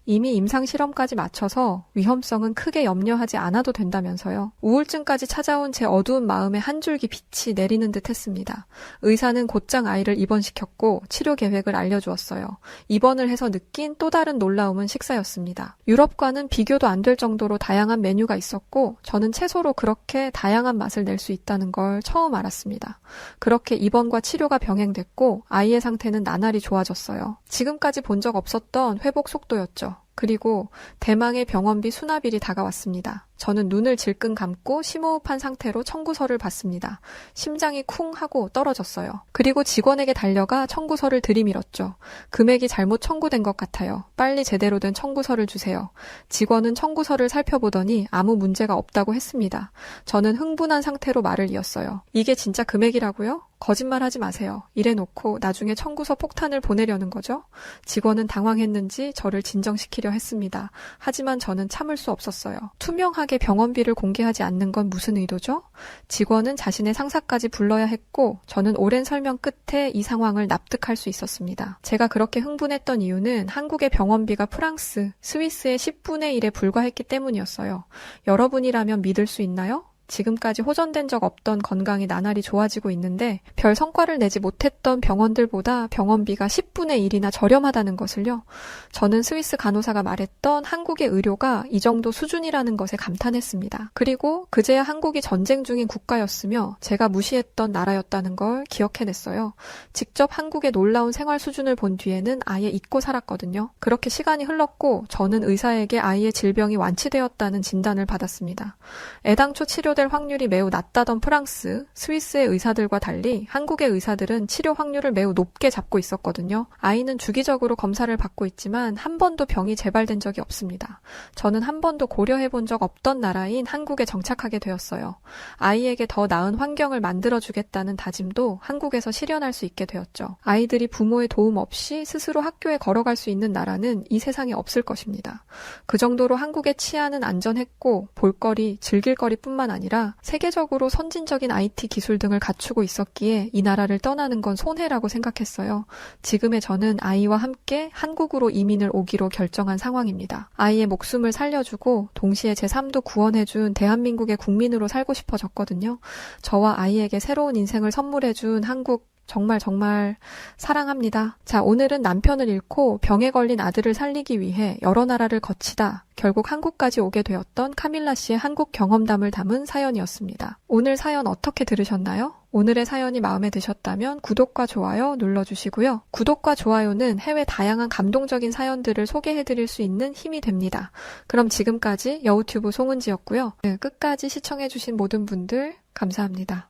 이미 임상실험까지 마쳐서 위험성은 크게 염려하지 않아도 된다면서요. 우울증까지 찾아온 제 어두운 마음에 한 줄기 빛이 내리는 듯 했습니다. 의사는 곧장 아이를 입원시켰고 치료 계획을 알려주었어요. 입원을 해서 느낀 또 다른 놀라움은 식사였습니다. 유럽과는 비교도 안 될 정도로 다양한 메뉴가 있었고 저는 채소로 그렇게 다양한 맛을 낼 수 있다는 걸 처음 알았습니다. 그렇게 입원과 치료가 병행됐고 아이의 상태는 나날이 좋아졌어요. 지금까지 본 적 없었던 회복 속도였죠. 그리고 대망의 병원비 수납일이 다가왔습니다. 저는 눈을 질끈 감고 심호흡한 상태로 청구서를 받습니다. 심장이 쿵 하고 떨어졌어요. 그리고 직원에게 달려가 청구서를 들이밀었죠. 금액이 잘못 청구된 것 같아요. 빨리 제대로 된 청구서를 주세요. 직원은 청구서를 살펴보더니 아무 문제가 없다고 했습니다. 저는 흥분한 상태로 말을 이었어요. 이게 진짜 금액이라고요? 거짓말하지 마세요. 이래놓고 나중에 청구서 폭탄을 보내려는 거죠? 직원은 당황했는지 저를 진정시키려 했습니다. 하지만 저는 참을 수 없었어요. 투명하게 병원비를 공개하지 않는 건 무슨 의도죠? 직원은 자신의 상사까지 불러야 했고 저는 오랜 설명 끝에 이 상황을 납득할 수 있었습니다. 제가 그렇게 흥분했던 이유는 한국의 병원비가 프랑스, 스위스의 10분의 1에 불과했기 때문이었어요. 여러분이라면 믿을 수 있나요? 지금까지 호전된 적 없던 건강이 나날이 좋아지고 있는데 별 성과를 내지 못했던 병원들보다 병원비가 10분의 1이나 저렴하다는 것을요. 저는 스위스 간호사가 말했던 한국의 의료가 이 정도 수준이라는 것에 감탄했습니다. 그리고 그제야 한국이 전쟁 중인 국가였으며 제가 무시했던 나라였다는 걸 기억해냈어요. 직접 한국의 놀라운 생활 수준을 본 뒤에는 아예 잊고 살았거든요. 그렇게 시간이 흘렀고 저는 의사에게 아이의 질병이 완치되었다는 진단을 받았습니다. 애당초 치료될 확률이 매우 낮다던 프랑스, 스위스의 의사들과 달리 한국의 의사들은 치료 확률을 매우 높게 잡고 있었거든요. 아이는 주기적으로 검사를 받고 있지만 한 번도 병이 재발된 적이 없습니다. 저는 한 번도 고려해본 적 없던 나라인 한국에 정착하게 되었어요. 아이에게 더 나은 환경을 만들어주겠다는 다짐도 한국에서 실현할 수 있게 되었죠. 아이들이 부모의 도움 없이 스스로 학교에 걸어갈 수 있는 나라는 이 세상에 없을 것입니다. 그 정도로 한국의 치안은 안전했고 볼거리, 즐길거리뿐만 아니라 세계적으로 선진적인 IT 기술 등을 갖추고 있었기에 이 나라를 떠나는 건 손해라고 생각했어요. 지금의 저는 아이와 함께 한국으로 이민을 오기로 결정한 상황입니다. 아이의 목숨을 살려주고 동시에 제 삶도 구원해준 대한민국의 국민으로 살고 싶어졌거든요. 저와 아이에게 새로운 인생을 선물해준 한국 정말 사랑합니다. 자, 오늘은 남편을 잃고 병에 걸린 아들을 살리기 위해 여러 나라를 거치다 결국 한국까지 오게 되었던 카밀라 씨의 한국 경험담을 담은 사연이었습니다. 오늘 사연 어떻게 들으셨나요? 오늘의 사연이 마음에 드셨다면 구독과 좋아요 눌러주시고요. 구독과 좋아요는 해외 다양한 감동적인 사연들을 소개해드릴 수 있는 힘이 됩니다. 그럼 지금까지 여우튜브 송은지였고요. 끝까지 시청해주신 모든 분들 감사합니다.